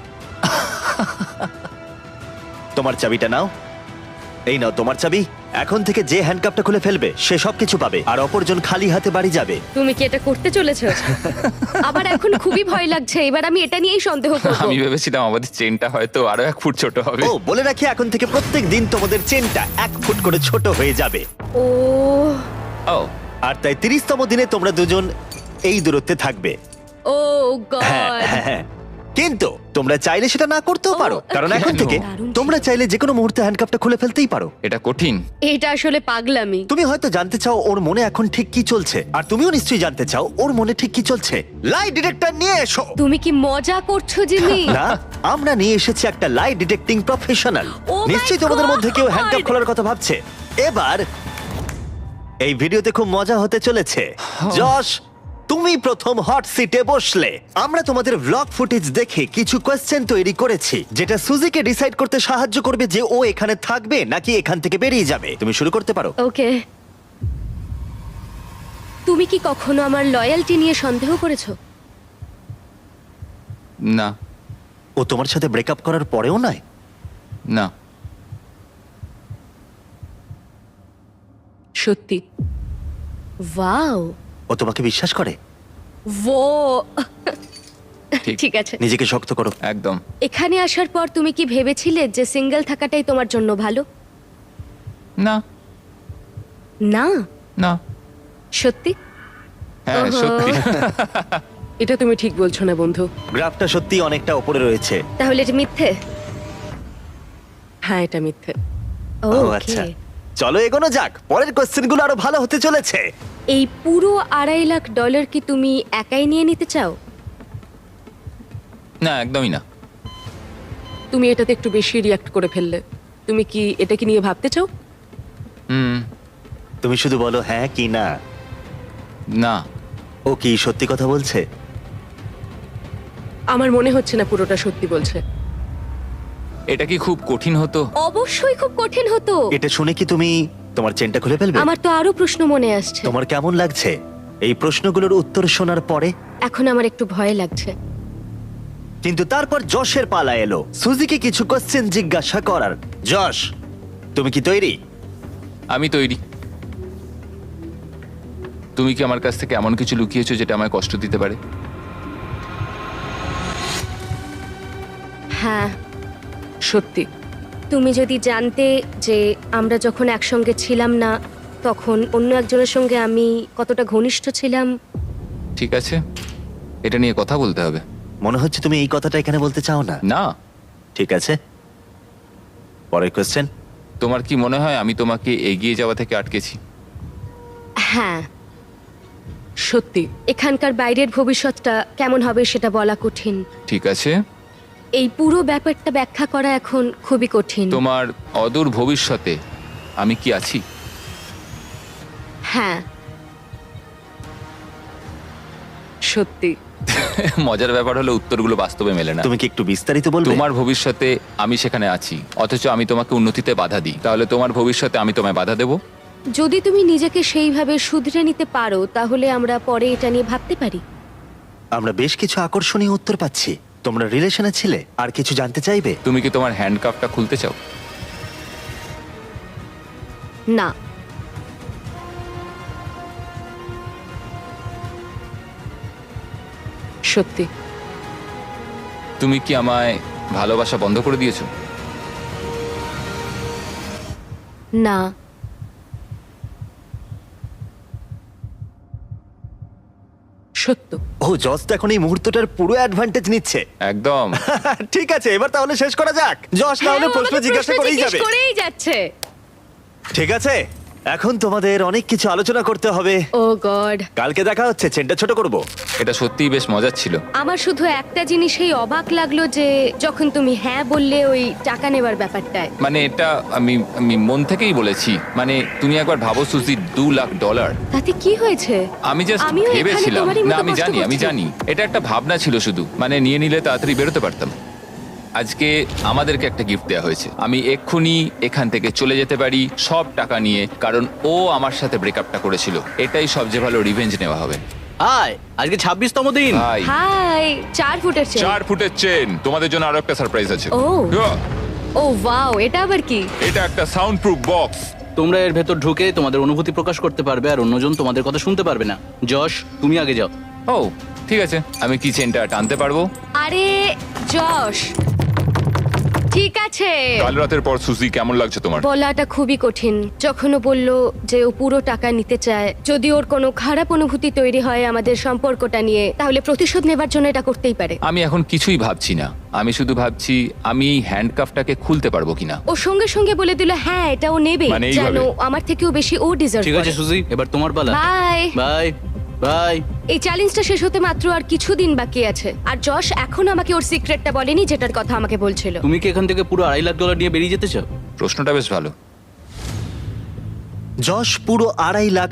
তোমার চাবিটা নাও। এই নাও তোমার চাবি। এখন থেকে যে হ্যান্ডকাফটা খুলে ফেলবে সে সবকিছু পাবে, আর অপরজন খালি হাতে বাড়ি যাবে। তুমি কি এটা করতে চলেছো? আবার এখন খুবই ভয় লাগছে। এবার আমি এটা নিয়েই সন্দেহ করব। আমি ভেবেছিলাম আমাদের চেনটা হয়তো আরো 1 ফুট ছোট হবে। ও বলে রাখি, এখন থেকে প্রত্যেক দিন তোমাদের চেনটা 1 ফুট করে ছোট হয়ে যাবে। ও ও আর তাই 30তম দিনে তোমরা দুজন এই দূরত্বে থাকবে। ও হ্যাঁ, গড। হ্যাঁ, হ্যাঁ। কিন্তু তোমরা চাইলে সেটা না করতেও পারো, কারণ এখন কেন? থেকে তোমরা চাইলে যে কোনো মুহূর্তে হ্যান্ডকাপটা খুলে ফেলতেই পারো। এটা কঠিন। এটা আসলে পাগলামি। তুমি হয়তো জানতে চাও ওর মনে এখন ঠিক কি চলছে, আর তুমিও নিশ্চয়ই জানতে চাও ওর মনে ঠিক কি চলছে। লাই ডিটেক্টর নিয়ে এসো। তুমি কি মজা করছো জিমি? না, আমরা নিয়ে এসেছি একটা লাই ডিটেক্টিং প্রফেশনাল। Oh my নিশ্চয়ই তোমাদের God! মধ্যে কেউ হ্যান্ডকাপ খোলার কথা ভাবছে। এবার এই ভিডিওতে খুব মজা হতে চলেছে। যশ, তুমি প্রথম হট সিটে বসলে। আমরা তোমাদের ব্লগ ফুটেজ দেখে কিছু কোয়েশ্চেন তৈরি করেছি, যেটা সুজিকে ডিসাইড করতে সাহায্য করবে যে ও এখানে থাকবে নাকি এখান থেকে বেরিয়ে যাবে। তুমি শুরু করতে পারো। ওকে। তুমি কি কখনো আমার লয়্যালটি নিয়ে সন্দেহ করেছো? না, ও তোমার সাথে ব্রেকআপ করার পরেও নয়? না। সত্যি? ওয়াও। ও তোমাকে বিশ্বাস করে? ও ঠিক। ঠিক আছে। নিজেকে শক্ত করো। একদম। এখানে আসার পর তুমি কি ভেবেছিলে যে সিঙ্গেল থাকাটাই তোমার জন্য ভালো? না, না। না। সত্যি? হ্যাঁ, ওহো। সত্যি। এটা তুমি ঠিক বলছো না বন্ধু। গ্রাফটা সত্যি অনেকটা উপরে রয়েছে। তাহলে এটা মিথ্যে? হ্যাঁ, এটা মিথ্যে। ও ওকে। আচ্ছা, চলো এগোনো যাক। পরের কোশ্চেনগুলো আরো ভালো হতে চলেছে। এই পুরো $2.5 লাখ কি তুমি একাই নিয়ে নিতে চাও? না, একদমই না। তুমি এটাতে একটু বেশি রিয়াক্ট করে ফেললে। তুমি কি এটাকে নিয়ে ভাবতে চাও? হুম, তুমি শুধু বলো হ্যাঁ কি না। না। ও কি সত্যি কথা বলছে? আমার মনে হচ্ছে না পুরোটা সত্যি বলছে। এটা কি খুব কঠিন হতো? অবশ্যই খুব কঠিন হতো। এটা শুনে কি তুমি তোমার চেনটা খুলে ফেলবে? আমার তো আরো প্রশ্ন মনে আসছে। তোমার কেমন লাগছে এই প্রশ্নগুলোর উত্তর শোনার পরে? এখন আমার একটু ভয় লাগছে। কিন্তু তারপর যশের পালা এলো সুজিকে কিছু কোশ্চেন জিজ্ঞাসা করার। যশ, তুমি কি তৈরি? আমি তৈরি। তুমি কি আমার কাছ থেকে এমন কিছু লুকিয়েছো যেটা আমায় কষ্ট দিতে পারে? হ্যাঁ। সত্যি? তুমি যদি জানতে যে আমরা যখন একসঙ্গে ছিলাম না তখন অন্য একজনের সঙ্গে আমি কতটা ঘনিষ্ঠ ছিলাম। ঠিক আছে, এটা নিয়ে কথা বলতে হবে। মনে হচ্ছে তুমি এই কথাটা এখানে বলতে চাও না। না। ঠিক আছে, পরের কোশ্চেন। তোমার কি মনে হয় আমি তোমাকে এগিয়ে যাওয়া থেকে আটকেছি? হ্যাঁ। সত্যি? এখানকার বাইরের ভবিষ্যৎটা কেমন হবে সেটা বলা কঠিন। ঠিক আছে, এই পুরো ব্যাপারটা ব্যাখ্যা করা এখন খুবই কঠিন। তোমার অদূর ভবিষ্যতে আমি কি আছি? হ্যাঁ। সত্যি? মজার ব্যাপার হলো উত্তরগুলো বাস্তবে মেলে না। তুমি কি একটু বিস্তারিত বলবে? তোমার ভবিষ্যতে আমি সেখানে আছি, অথচ আমি তোমাকে উন্নতিতে বাধা দিই। তাহলে তোমার ভবিষ্যতে আমি তোমায় বাধা দেব? যদি তুমি নিজেকে সেইভাবে শুধরে নিতে পারো তাহলে আমরা পরে এটা নিয়ে ভাবতে পারি। আমরা বেশ কিছু আকর্ষণীয় উত্তর পাচ্ছি। তোমরা রিলেশনে ছিলে, আর কিছু জানতে চাইবে? তুমি কি তোমার হ্যান্ডকাপটা খুলতে চাও? না। সত্যি? তুমি কি আমায় ভালোবাসা বন্ধ করে দিয়েছো? না। সত্য? ও, জজ তো এখন এই মুহূর্তটার পুরো অ্যাডভান্টেজ নিচ্ছে। একদম। ঠিক আছে, এবার তাহলে শেষ করা যাক। যশ না হলে হ্যাঁ, প্রশ্ন আমাকে জিজ্ঞাসা করেই জিজ্ঞেস যাবে। করেই যাচ্ছে। ঠিক আছে, এখন তোমাদের অনেক কিছু আলোচনা করতে হবে। ও গড। কালকে দেখা হচ্ছে। চেনটা ছোট করব। এটা সত্যিই বেশ মজার ছিল। আমার শুধু একটা জিনিসেই অবাক লাগলো যে যখন তুমি হ্যাঁ বললে ওই টাকা নেবার ব্যাপারটায়। মানে এটা আমি আমি মন থেকেই বলেছি। মানে তুমি একবার ভাবো সুজি, $2 লাখ। তাতে কি হয়েছে? আমি জাস্ট আমিও এখানে ভেবেছিলাম। তোমারই না, মতো আমি কষ্ট জানি, আমি করছি। জানি এটা একটা ভাবনা ছিল শুধু। মানে নিয়ে নিলে তাড়াতাড়ি বেরোতে পারতাম। আজকে আমাদেরকে একটা গিফট দেওয়া হয়েছে। আমি এক্ষুনি এখান থেকে চলে যেতে পারি সব টাকা নিয়ে, কারণ ও আমার সাথে ব্রেকআপটা করেছিল। এটাই সবচেয়ে ভালো রিভেঞ্জ নেওয়া হবে। হাই, আজকে 26তম দিন। ভাই, হাই। 4 ফুটের চেন। 4 ফুটের চেন। তোমাদের জন্য আরো একটা সারপ্রাইজ আছে। ও। Yeah! ও ওয়াও, এটা আবার কি? এটা একটা সাউন্ড প্রুফ বক্স। তোমরা এর ভেতর ঢুকে তোমাদের অনুভূতি প্রকাশ করতে পারবে, আর অন্যজন তোমাদের কথা শুনতে পারবে না। যশ, তুমি আগে যাও। ও, ঠিক আছে। আমি কি চেনটা টানতে পারবো? আরে যশ, ঠিক আছে। কাল রাতের পর সুজি কেমন লাগছে তোমার? বলাটা খুবই কঠিন। যখন ও বলল যে ও পুরো টাকা নিতে চায়, যদি ওর কোনো খারাপ অনুভূতি তৈরি হয় আমাদের সম্পর্কটা নিয়ে, তাহলে প্রতিশোধ নেবার জন্য এটা করতেই পারে। আমি এখন কিছুই ভাবছি না, আমি শুধু ভাবছি আমি হ্যান্ডকাফটাকে খুলতে পারবো কিনা। ও সঙ্গে সঙ্গে বলে দিল হ্যাঁ এটা ও নেবে, মানে এইভাবে? জানো আমার থেকেও বেশি ও ডিজার্ভ ঠিক আছে করে। সুজি, এবার তোমার পালা। বাই। Bye bye. এই চ্যালেঞ্জটা শেষ হতে মাত্র আর কিছুদিন বাকি আছে, আর যশ এখন আমাকে ওর সিক্রেটটা বলেনি যেটার কথা আমাকে বলছিল। তুমি কি এখান থেকে পুরো $2.5 লাখ নিয়ে বেরিয়ে যেতে চাও? প্রশ্নটা বেশ ভালো। যশ পুরো $2.5 লাখ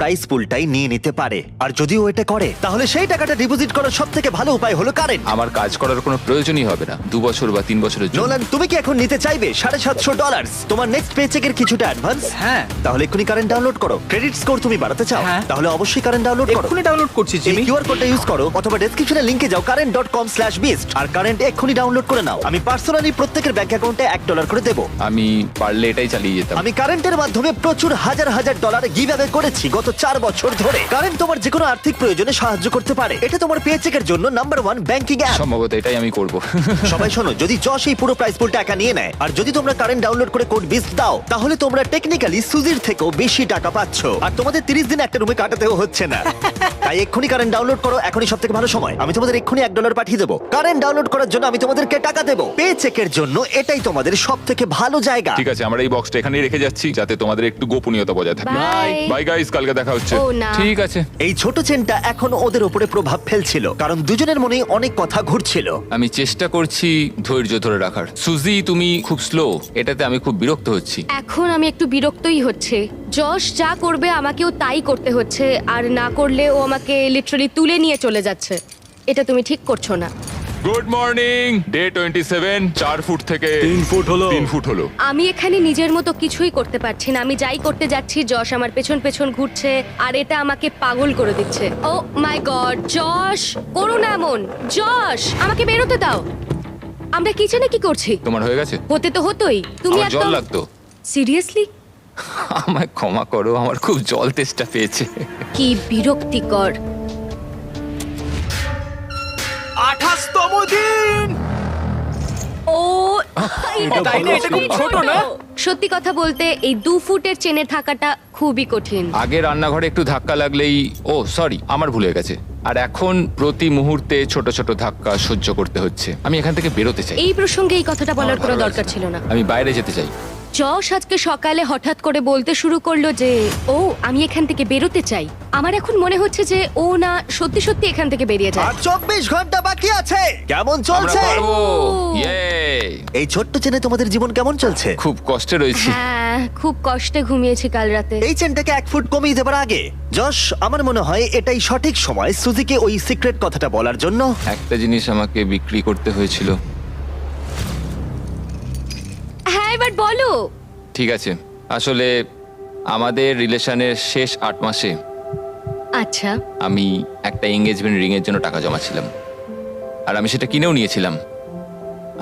প্রাইস পুলটাই নিয়ে নিতে পারে, আর যদি ও এটা করে তাহলে সেই টাকাটা ডিপোজিট করার সব থেকে ভালো উপায় হলো কারেন্ট। আমার কাজ করার কোনো প্রয়োজনই হবে না 2 বছর বা 3 বছরের জন্য। নোলান, তুমি কি এখন নিতে চাইবে $750 তোমার নেক্সট পেচেকের কিছুটা অ্যাডভান্স? হ্যাঁ। তাহলে এক্ষুনি কারেন্ট ডাউনলোড করো। ক্রেডিট স্কোর তুমি বাড়াতে চাও? হ্যাঁ। তাহলে অবশ্যই কারেন্ট ডাউনলোড করো। এক্ষুনি ডাউনলোড করছি এই জিমি। কিউআর কোডটা ইউজ করো অথবা ডেসক্রিপশনে লিংকে যাও current.com/beast আর কারেন্ট এক্ষুনি ডাউনলোড করে নাও। আমি পার্সোনালি প্রত্যেকের ব্যাংক অ্যাকাউন্টে $1 করে দেব। আমি পারলে এটাই চালিয়ে যেতাম। আমি কারেন্টের মাধ্যমে প্রচুর হাজার হাজার ডলার গিভঅ্যাওয়ে করেছি গত 4 বছর ধরে। কারেন্ট তোমার যে কোনো আর্থিক প্রয়োজনে সাহায্য করতে পারে। এটা তোমার পেচেকের জন্য নাম্বার 1 ব্যাংকিং অ্যাপ। সম্ভবত এটাই আমি করব। সবাই শোনো, যদি যশ এই পুরো প্রাইস পুলটা একা নিয়ে নেয় আর যদি তোমরা কারেন্ট ডাউনলোড করে কোড বিস্ট দাও, তাহলে তোমরা টেকনিক্যালি সুজির থেকেও বেশি টাকা পাচ্ছ, আর তোমাদের 30 দিন একটা রুমে কাটাতেও হচ্ছে না। তাই এক্ষুনি কারেন্ট ডাউনলোড করো, এখনই সবথেকে ভালো সময়। আমি তোমাদের এক্ষুনি $1 পাঠিয়ে দেবো। কারেন্ট ডাউনলোড করার জন্য আমি তোমাদেরকে টাকা দেবো। পে চেকের জন্য এটাই তোমাদের সবথেকে ভালো জায়গা। ঠিক আছে, আমরা এই বক্সটা এখানেই রেখে যাচ্ছি যাতে তোমাদের একটু গোপনীয়তা বজায় থাকে। বাই। বাই গাইস, কালকে দেখা হচ্ছে। ও না। ঠিক আছে। এই ছোট চেনটা এখন ওদের উপরে প্রভাব ফেলছিল, কারণ দুজনের মনেই অনেক কথা ঘুরছিল। আমি চেষ্টা করছি ধৈর্য ধরে রাখার। সুজি, তুমি খুব স্লো, এটাতে আমি খুব বিরক্ত হচ্ছি। এখন আমি একটু বিরক্তই হচ্ছে। যশ যা করবে আমাকেও তাই করতে হচ্ছে, আর না করলে ও আমাকে লিটারালি তুলে নিয়ে চলে যাচ্ছে। এটা তুমি ঠিক করছো না। Good morning. ডে 27, 4 ফুট থেকে 3 ফুট হলো। 3 ফুট হলো। আমি এখানে নিজের মতো কিছুই করতে পারছি না। আমি যাই করতে যাচ্ছি যশ আমার পেছন পেছন ঘুরছে, আর এটা আমাকে পাগল করে দিচ্ছে। ও মাই গড, যশ করো না এমন। যশ আমাকে বেরোতে দাও। আমরা কিচেনে কি করছি? তোমার হয়ে গেছে? হতে তো হতোই। তুমি আমার জল একদম লাগতো। সিরিয়াসলি? আমায় ক্ষমা করো, আমার খুব জল তেষ্টা পেয়েছে। কি বিরক্তিকর। 28তম দিন। ও তাই না? এটা খুব ছোট না? সত্যি কথা বলতে এই 2 ফুটের চেনে থাকাটা খুবই কঠিন। আগে রান্নাঘরে একটু ধাক্কা লাগলেই, ও সরি, আমার ভুল হয়ে গেছে। আর এখন প্রতি মুহূর্তে ছোট ছোট ধাক্কা সহ্য করতে হচ্ছে। আমি এখান থেকে বেরোতে চাই। এই প্রসঙ্গে এই কথাটা বলার আমার কোনো ভালো দরকার লাগছে ছিল না। আমি বাইরে যেতে চাই। যশ আজকে সকালে হঠাৎ করে বলতে শুরু করলো যে ও আমি এখান থেকে বেরোতে চাই। আমার এখন মনে হচ্ছে যে ও না সত্যি সত্যি এখান থেকে বেরিয়ে যায়। আর 24 ঘন্টা বাকি আছে। কেমন আমরা চলছে? পারবো। ও। ইয়ে! এই ছোট্ট চেনে তোমাদের জীবন কেমন চলছে? খুব কষ্টে রয়েছি। হ্যাঁ, খুব কষ্টে ঘুমিয়েছি কাল রাতে। এই চেনটাকে 1 ফুট কমিয়ে দেবার আগে যশ, আমার মনে হয় এটাই সঠিক সময় সুজিকে ওই সিক্রেট কথাটা বলার জন্য। একটা জিনিস আমাকে বিক্রি করতে হয়েছিল। হ্যাঁ, এবার বলো। ঠিক আছে, আসলে আমাদের রিলেশনের শেষ 8 মাসে আচ্ছা, আমি একটা এঙ্গেজমেন্ট রিং এর জন্য টাকা জমাচ্ছিলাম, আর আমি সেটা কিনেও নিয়েছিলাম।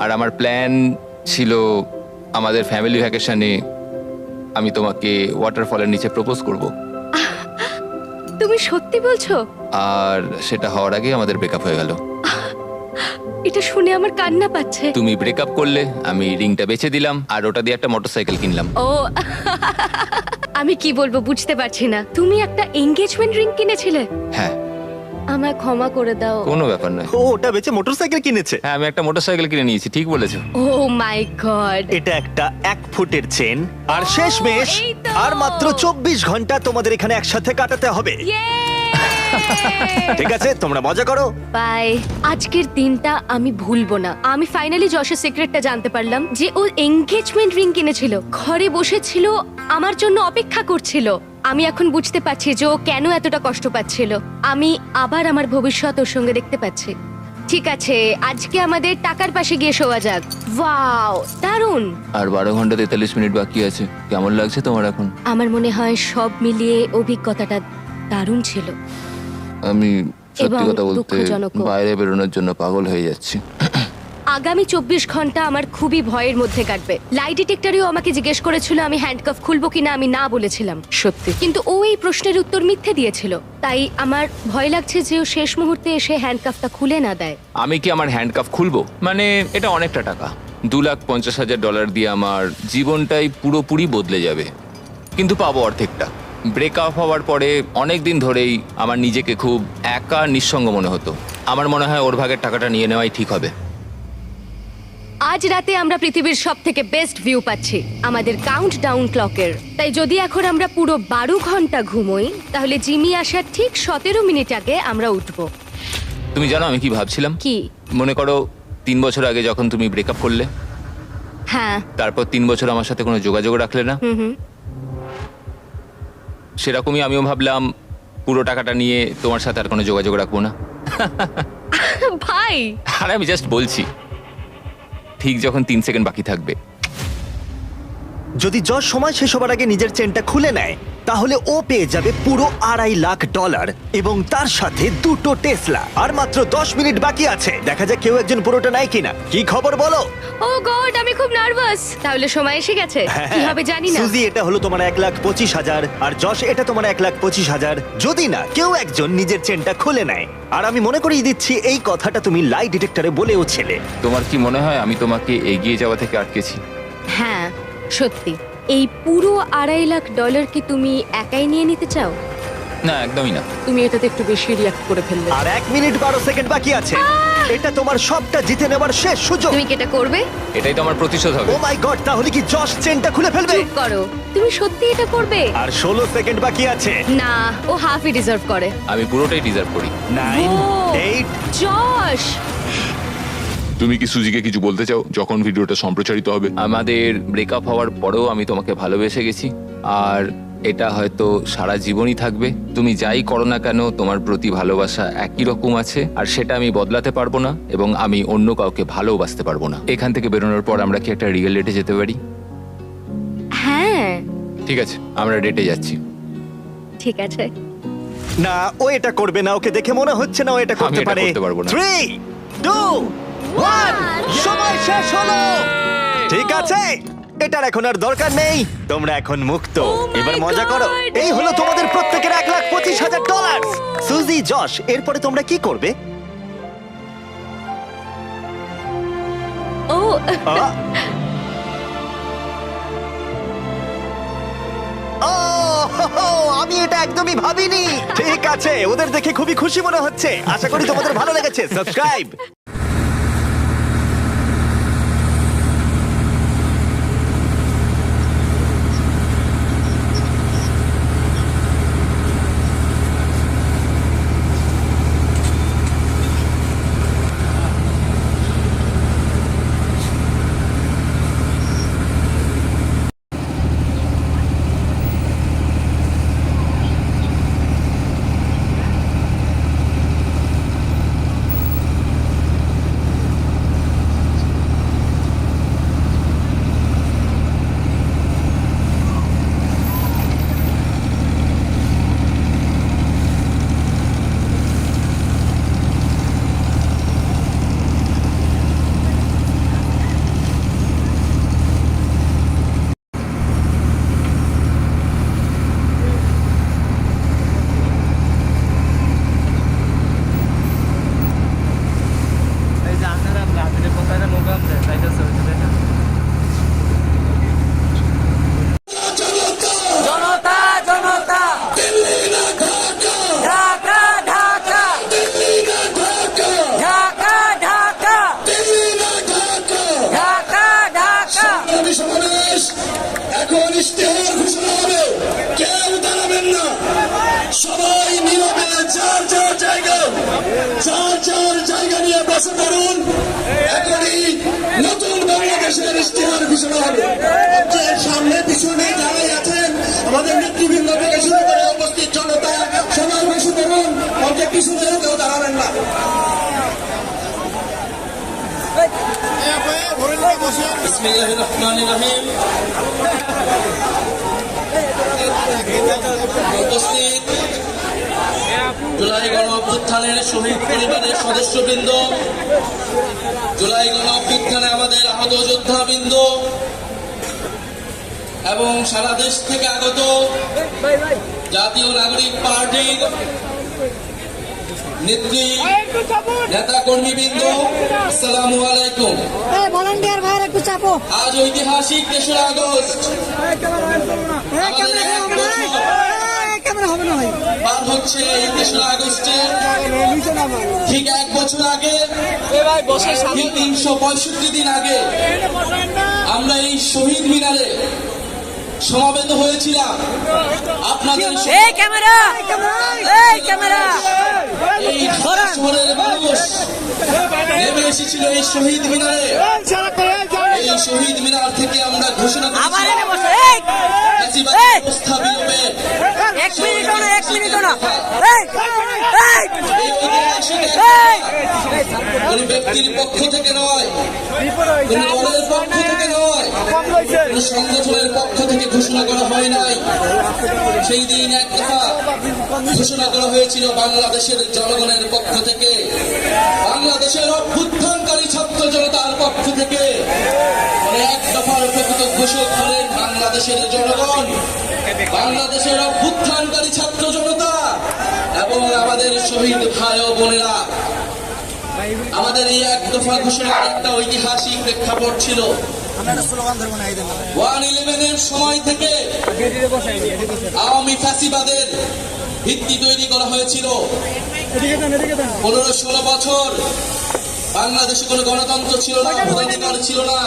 আর আমার প্ল্যান ছিল আমাদের ফ্যামিলি ভ্যাকেশনে আমি তোমাকে ওয়াটারফলের নিচে প্রপোজ করব। তুমি সত্যি বলছো? আর সেটা হওয়ার আগে আমাদের ব্রেকআপ হয়ে গেল। এটা শুনে আমার কান্না পাচ্ছে। তুমি ব্রেকআপ করলে, আমি রিংটা বেচে দিলাম, আর ওটা দিয়ে একটা মোটরসাইকেল কিনলাম। ও আমি কি বলবো বুঝতে পারছি না। তুমি একটা এনগেজমেন্ট রিং কিনেছিলে? হ্যাঁ, আমায় ক্ষমা করে দাও। কোনো ব্যাপার নয়। ও ওটা বেচে মোটরসাইকেল কিনেছে। হ্যাঁ, আমি একটা মোটরসাইকেল কিনে নিয়েছি, ঠিক বলেছো। ও মাই গড। এটা একটা 1 ফুটের চেন, আর শেষমেশ এই তো। আর মাত্র 24 ঘন্টা তোমাদের এখানে একসাথে কাটাতে হবে। ঠিক আছে, তোমরা মজা করো। বাই। আজকের দিনটা আমি ভুলবো না। আমি ফাইনালি যশের সিক্রেটটা জানতে পারলাম যে ও এনগেজমেন্ট রিং কিনেছিল, ঘরে বসেছিল, আমার জন্য অপেক্ষা করছিল। আমি এখন বুঝতে পারছি যে ও কেন এতটা কষ্ট পাচ্ছিল। আমি আবার আমার ভবিষ্যৎ ওর সঙ্গে দেখতে পাচ্ছি। ঠিক আছে, আজকে আমাদের টাকার পাশে গিয়ে শোয়া যাক। ওয়াও, দারুণ। আর 12 ঘন্টা 43 মিনিট বাকি আছে। কেমন লাগছে তোমার এখন? আমার মনে হয় সব মিলিয়ে অভিজ্ঞতাটা দারুণ ছিল। আমি সত্যি এবং কথা বলতে দুঃখজনকও। বাইরে বেরোনোর জন্য পাগল হয়ে যাচ্ছি। আগামী 24 ঘন্টা আমার খুবই ভয়ের মধ্যে কাটবে। লাই ডিটেক্টরেও আমাকে জিজ্ঞেস করেছিল আমি হ্যান্ডকাফ খুলবো কিনা, আমি না বলেছিলাম। সত্যি? কিন্তু ও এই প্রশ্নের উত্তর মিথ্যে দিয়েছিল। তাই আমার ভয় লাগছে যে ও শেষ মুহূর্তে এসে হ্যান্ডকাফটা খুলে না দেয়। আমি কি আমার হ্যান্ডকাফ খুলবো? মানে এটা অনেকটা টাকা। $2,50,000 দিয়ে আমার জীবনটাই পুরোপুরি বদলে যাবে, কিন্তু পাবো অর্ধেকটা। ব্রেকআপ হওয়ার পরে অনেক দিন ধরেই আমার নিজেকে খুব একা নিঃসঙ্গ মনে হতো। আমার মনে হয় ওর ভাগের টাকাটা নিয়ে নেওয়াই ঠিক হবে। আজ রাতে আমরা পৃথিবীর সব থেকে বেস্ট ভিউ পাচ্ছি আমাদের কাউন্ট ডাউন ক্লকের। তাই যদি এখন আমরা পুরো 12 ঘন্টা ঘুমোই, তাহলে জিমি আসার ঠিক 17 মিনিট আগে আমরা উঠবো। তুমি জানো আমি কি ভাবছিলাম? কি? মনে করো 3 বছর আগে যখন তুমি ব্রেকআপ করলে, হ্যাঁ। তারপর 3 বছর আমার সাথে কোনো যোগাযোগ রাখলে না, সেরকমই আমিও ভাবলাম পুরো টাকাটা নিয়ে তোমার সাথে আর কোনো যোগাযোগ রাখবো না। ভাই, আর আমি জাস্ট বলছি, ঠিক যখন 3 সেকেন্ড বাকি থাকবে। যদি যশ সময় শেষ হবার আগে নিজের চেনটা খুলে নেয়, তাহলে ও পেয়ে যাবে পুরো $2.5 লাখ এবং তার সাথে 2টো টেসলা। আর মাত্র 10 মিনিট বাকি আছে, দেখা যাক কেউ একজন পুরোটা নেয় কিনা। কি খবর বলো? ও গড, আমি খুব নার্ভাস। তাহলে সময় এসে গেছে, কি হবে জানি না। সুজি, এটা হলো তোমার 1,25,000 আর যশ এটা তোমার 1,25,000, যদি না কেউ একজন নিজের চেনটা খুলে নেয়। আর আমি মনে করিয়ে দিচ্ছি এই কথাটা তুমি লাই ডিটেক্টরে বলেও ছিলে। তোমার কি মনে হয় আমি তোমাকে এগিয়ে যাওয়া থেকে আটকেছি? হ্যাঁ, সত্যি। এই পুরো $2.5 লাখ কি তুমি একাই নিয়ে নিতে চাও? না, একদমই না। তুমি এটাতে একটু বেশি রিয়াক্ট করে ফেললে। আর 1 মিনিট 12 সেকেন্ড বাকি আছে। এটা তোমার সবটা জিতে নেবার শেষ সুযোগ। তুমি কি এটা করবে? এটাই তো আমার প্রতিশোধ হবে। ও মাই গড, তাহলে কি যশ চেনটা খুলে ফেলবে? চুপ করো, তুমি সত্যি এটা করবে? আর 16 সেকেন্ড বাকি আছে। না, ও হাফই ডিজার্ভ করে। আমি পুরোটাই ডিজার্ভ করি। 9, ও, 8, জশ, তুমি কি সুজিকে কিছু বলতে চাও যখন ভিডিওটা সম্প্রচারিত হবে? আমাদের ব্রেকআপ হওয়ার পরেও আমি তোমাকে ভালোবেসে গেছি, আর এটা হয়তো সারা জীবনই থাকবে। তুমি যাই করো না কেন, তোমার প্রতি ভালোবাসা একই রকম আছে, আর সেটা আমি বদলাতে পারবো না, এবং আমি অন্য কাউকে ভালোবাসতে পারবো না। এখান থেকে বেরোনোর পর আমরা কি একটা রিয়েল ডেটে যেতে পারি? হ্যাঁ ঠিক আছে, আমরা ডেটে যাচ্ছি। ঠিক আছে। না, ও এটা করবে না। ওকে দেখে মনে হচ্ছে না ও এটা আমি করতে এটা পারে। করতে পারবো না। 3, 2, 1, সময় শেষ হলো। ঠিক আছে, এটার এখন আর দরকার নেই। তোমরা এখন মুক্ত। my এবার মজা করো। God! এই হলো তোমাদের প্রত্যেকের $1,25,000। সুজি, যশ, এরপরে তোমরা কি করবে? ও, আ? ও, হো, হো, আমি এটা একদমই ভাবিনি। ঠিক আছে, ওদের দেখে খুবই খুশি মনে হচ্ছে। আশা করি তোমাদের ভালো লেগেছে। সাবস্ক্রাইব। এখন ইশতেহার ঘোষণা হবে, কেউ দাঁড়াবেন না, সবাই নীরবে যার যার জায়গা নিয়ে বসে পড়ুন। এখনই নতুন বাংলাদেশের ইশতেহার ঘোষণা হবে। আপনার সামনে পিছনে যারাই আছেন, আমাদের নেতৃবৃন্দ থেকে শুরু করে উপস্থিত জনতা, সবাই বসে পড়ুন, অন্তত পিছনে কেউ দাঁড়াবেন না। বিসমিল্লাহির রহমানির রহিম। উপস্থিত জুলাই গণ অভ্যুত্থানের শহীদ পরিবারের সদস্যবৃন্দ, জুলাই গণ অভ্যুত্থানে আমাদের আহত যোদ্ধাবৃন্দ এবং সারা দেশ থেকে আগত জাতীয় নাগরিক পার্টির নেত্রী, নেতা কর্মীবৃন্দ, আসসালামু আলাইকুম। ভলান্টিয়ার ভাইয়ের একটু চাপো। আজ ঐতিহাসিক 3রা আগস্ট। আমাদের এক বছর ক্যামেরা হবে না ভাই। পার হচ্ছে এই 3রা আগস্টে। ঠিক 1 বছর আগে, ঠিক 365 দিন আগে আমরা এই শহীদ মিনারে সমাবেত হয়েছিলাম। আপনাদের ক্যামেরা ক্যামেরা এই ঢাকা শহরের মানুষ নেমে এসেছিল এই শহীদ মিনারে। এই শহীদ মিনার থেকে আমরা ঘোষণা করেছিলাম ফ্যাসিবাদী ব্যবস্থা বিলোপের। এই ঐতিহাসিক কোন ব্যক্তির পক্ষ থেকে নয়, কোন দলের পক্ষ থেকে নয়, কোন সংগঠনের পক্ষ থেকে ঘোষণা করা হয় নাই। সেই দিন এক দফা ঘোষণা করা হয়েছিল বাংলাদেশের জনগণের পক্ষ থেকে, বাংলাদেশের অভ্যুত্থানকারী ছাত্র জনতার পক্ষ থেকে। এক দফার প্রকৃত ঘোষক হলেন বাংলাদেশের জনগণ, বাংলাদেশের অভ্যুত্থানকারী ছাত্র জনতা এবং আমাদের শহীদ ভাই ও বোনেরা। আমাদের এই এক দফা ঘোষণার একটা ঐতিহাসিক প্রেক্ষাপট ছিল। 1/11-এর সময় থেকে আওয়ামী ফ্যাসিবাদের ভিত্তি তৈরি করা হয়েছিল। 15-16 বছর বাংলাদেশে কোনো গণতন্ত্র ছিল না, ভোটাধিকার ছিল না,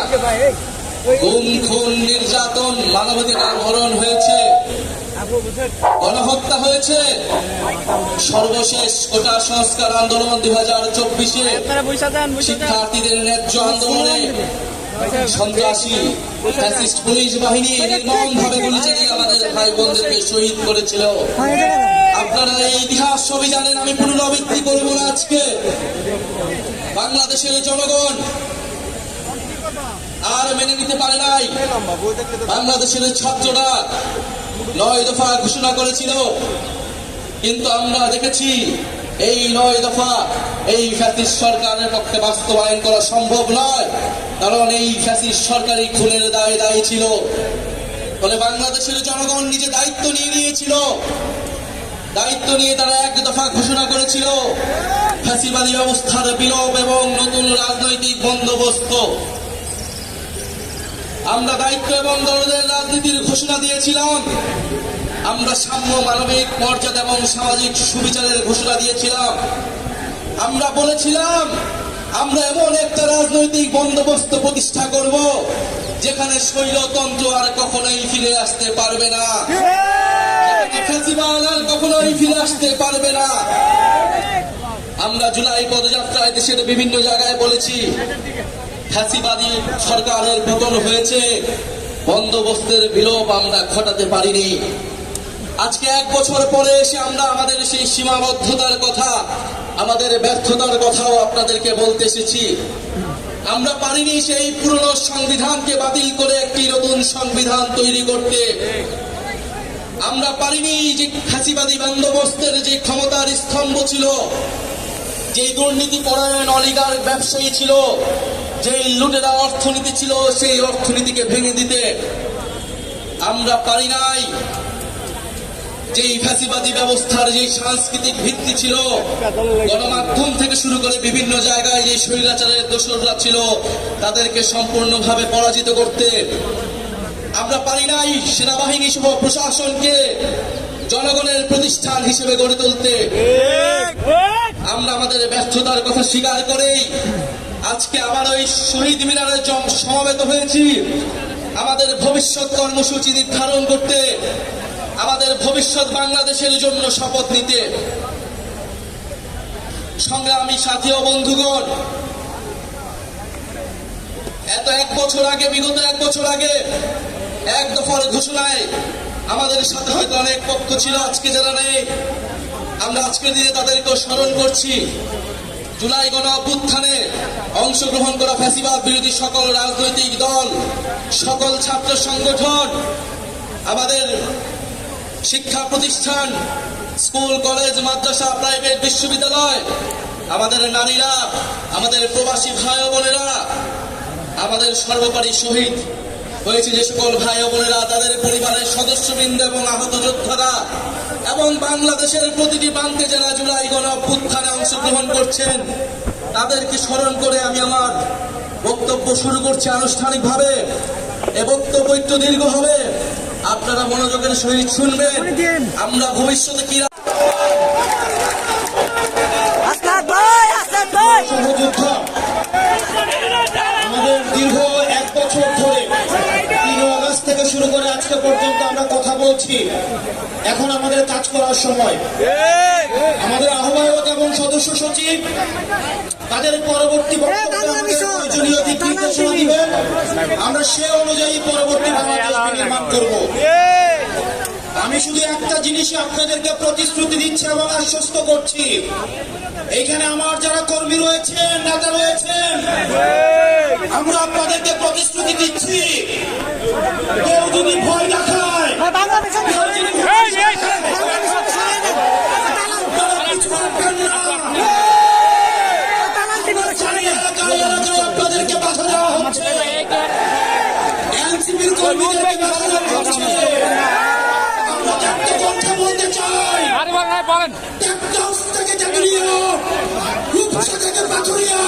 গুম খুন নির্যাতন, মানবাধিকার হরণ হয়েছে, গণহত্যা হয়েছে। সর্বশেষ কোটা সংস্কার আন্দোলন 2024-এ শিক্ষার্থীদের ন্যায্য আন্দোলনে সন্ত্রাসী ফ্যাসিস্ট পুলিশ বাহিনী নির্মমভাবে গুলি চালিয়ে আমাদের ভাই বোনদেরকে শহীদ করেছিল। আপনারা এই ইতিহাস সবই জানেন, আমি পুনরাবৃত্তি করব না। আজকে বাংলাদেশের জনগণ আর মেনে নিতে পারে নাই। বাংলাদেশের ছাত্ররা 9 দফা ঘোষণা করেছিল, কিন্তু আমরা দেখেছি এই 9 দফা এই ফ্যাসিস্ট সরকারের পক্ষে বাস্তবায়ন করা সম্ভব নয়, কারণ এই ফ্যাসিস্ট সরকারি খুনের দায়ে দায়ী ছিল। ফলে বাংলাদেশের জনগণ নিজে দায়িত্ব নিয়ে নিয়েছিল। দায়িত্ব নিয়ে তারা 1 দফা ঘোষণা করেছিল ফ্যাসিবাদী ব্যবস্থার বিলোপ এবং নতুন রাজনৈতিক বন্দোবস্ত। আমরা দায়িত্ব এবং দলদের রাজনীতির ঘোষণা দিয়েছিলাম। আমরা সাম্য, মানবিক মর্যাদা এবং সামাজিক সুবিচারের ঘোষণা দিয়েছিলাম। আমরা বলেছিলাম আমরা এমন একটা রাজনৈতিক বন্দোবস্ত প্রতিষ্ঠা করব যেখানে স্বৈরতন্ত্র আর কখনোই ফিরে আসতে পারবে না, ফ্যাসিবাদ আর কখনোই ফিরে আসতে পারবে না। আমরা জুলাই পদযাত্রায় দেশের বিভিন্ন জায়গায় বলেছি ফ্যাসিবাদী সরকারের পতন হয়েছে, বন্দোবস্তের বিলোপ আমরা ঘটাতে পারিনি। আজকে 1 বছর পরে এসে আমরা আমাদের সেই সীমাবদ্ধতার কথা, আমাদের ব্যর্থতার কথাও আপনাদেরকে বলতে এসেছি। আমরা পারিনি সেই পুরনো সংবিধানকে বাতিল করে একটি নতুন সংবিধান তৈরি করতে। আমরা পারিনি যে ফ্যাসিবাদী বন্দোবস্তের যে ক্ষমতার স্তম্ভ ছিল, যে দুর্নীতি পরায়ণ অলিগার ব্যবসায়ী ছিল, যে লুটেরা অর্থনীতি ছিল, সেই অর্থনীতিকে ভেঙে দিতে। আমরা পারি নাই যে ফ্যাসিবাদী ব্যবস্থার যে সাংস্কৃতিক ভিত্তি ছিল, গণমাধ্যম থেকে শুরু করে বিভিন্ন জায়গায় যে স্বৈরাচারের দোসররা ছিল তাদেরকে সম্পূর্ণভাবে পরাজিত করতে। আমরা পারি নাই সেনাবাহিনী সহ প্রশাসনকে জনগণের প্রতিষ্ঠান হিসেবে গড়ে তুলতে। আমরা আমাদের ব্যর্থতার কথা স্বীকার করেই আজকে আবার ওই শহীদ মিনারে সমবেত হয়েছি আমাদের ভবিষ্যৎ কর্মসূচি নির্ধারণ করতে, আমাদের ভবিষ্যৎ বাংলাদেশের জন্য শপথ নিতে। সংগ্রামী সাথী ও বন্ধুগণ, বিগত 1 বছর আগে 1 দফার ঘোষণায় আমাদের সাথে হয়তো অনেক পক্ষ ছিল, আজকে যারা নেই আমরা আজকের দিনে তাদেরকেও স্মরণ করছি। জুলাই গণ অভ্যুত্থানে অংশগ্রহণ করা ফ্যাসিবাদ বিরোধী সকল রাজনৈতিক দল, সকল ছাত্র সংগঠন, আমাদের শিক্ষা প্রতিষ্ঠান, স্কুল, কলেজ, মাদ্রাসা, প্রাইভেট, বিশ্ববিদ্যালয়, আমাদের নারীরা, আমাদের প্রবাসী ভাই ও বোনেরা, আমাদের সর্বোপরি শহীদ হয়েছে যে সকল ভাই ও বোনেরা, তাদের পরিবারের সদস্যবৃন্দ এবং আহত যোদ্ধারা এবং বাংলাদেশের প্রতিটি প্রান্তে যারা জুলাই গণ অভ্যুত্থানে অংশ অংশগ্রহণ করছেন তাদেরকে স্মরণ করে আমি আমার বক্তব্য শুরু করছি আনুষ্ঠানিকভাবে। এ বক্তব্য একটু দীর্ঘ হবে, আপনারা মনোযোগের সহিত শুনবেন। আমরা ভবিষ্যতে কি আস্তাদ ভাই, আস্তাদ ভাই। সহযোদ্ধা আমাদের দীর্ঘ 1 বছর ধরে 3 আগস্ট থেকে শুরু করে আজকে পর্যন্ত আমরা কথা বলছি। এখন আমাদের কাজ করার সময়। আমাদের আহ্বায়ক এবং সদস্য সচিব তাদের পরবর্তী বক্তব্যে আমাদের প্রয়োজনীয় দিক নির্দেশনা দিবেন। আমরা সে অনুযায়ী পরবর্তী বাংলাদেশ নির্মাণ করব। আমি শুধু একটা জিনিসই আপনাদেরকে প্রতিশ্রুতি দিচ্ছি এবং আশ্বস্ত করছি, এইখানে আমার যারা কর্মী রয়েছেন, নেতা রয়েছেন, আমরা আপনাদেরকে প্রতিশ্রুতি দিচ্ছি, কেউ যদি ভয় দেখায়, বাংলাদেশের কেউ যদি ভয় দেখায়, আপনারা কিছু পারবেন না। এলাকায় এলাকায় আপনাদেরকে বাধা দেওয়া হচ্ছে, এনসিপির কর্মীদেরকে বাধা দেওয়া হচ্ছে। আমরা একটা কথা বলতে চাই, টেকনাফ থেকে জাগুলিয়া, রূপসা থেকে পাথুরিয়া,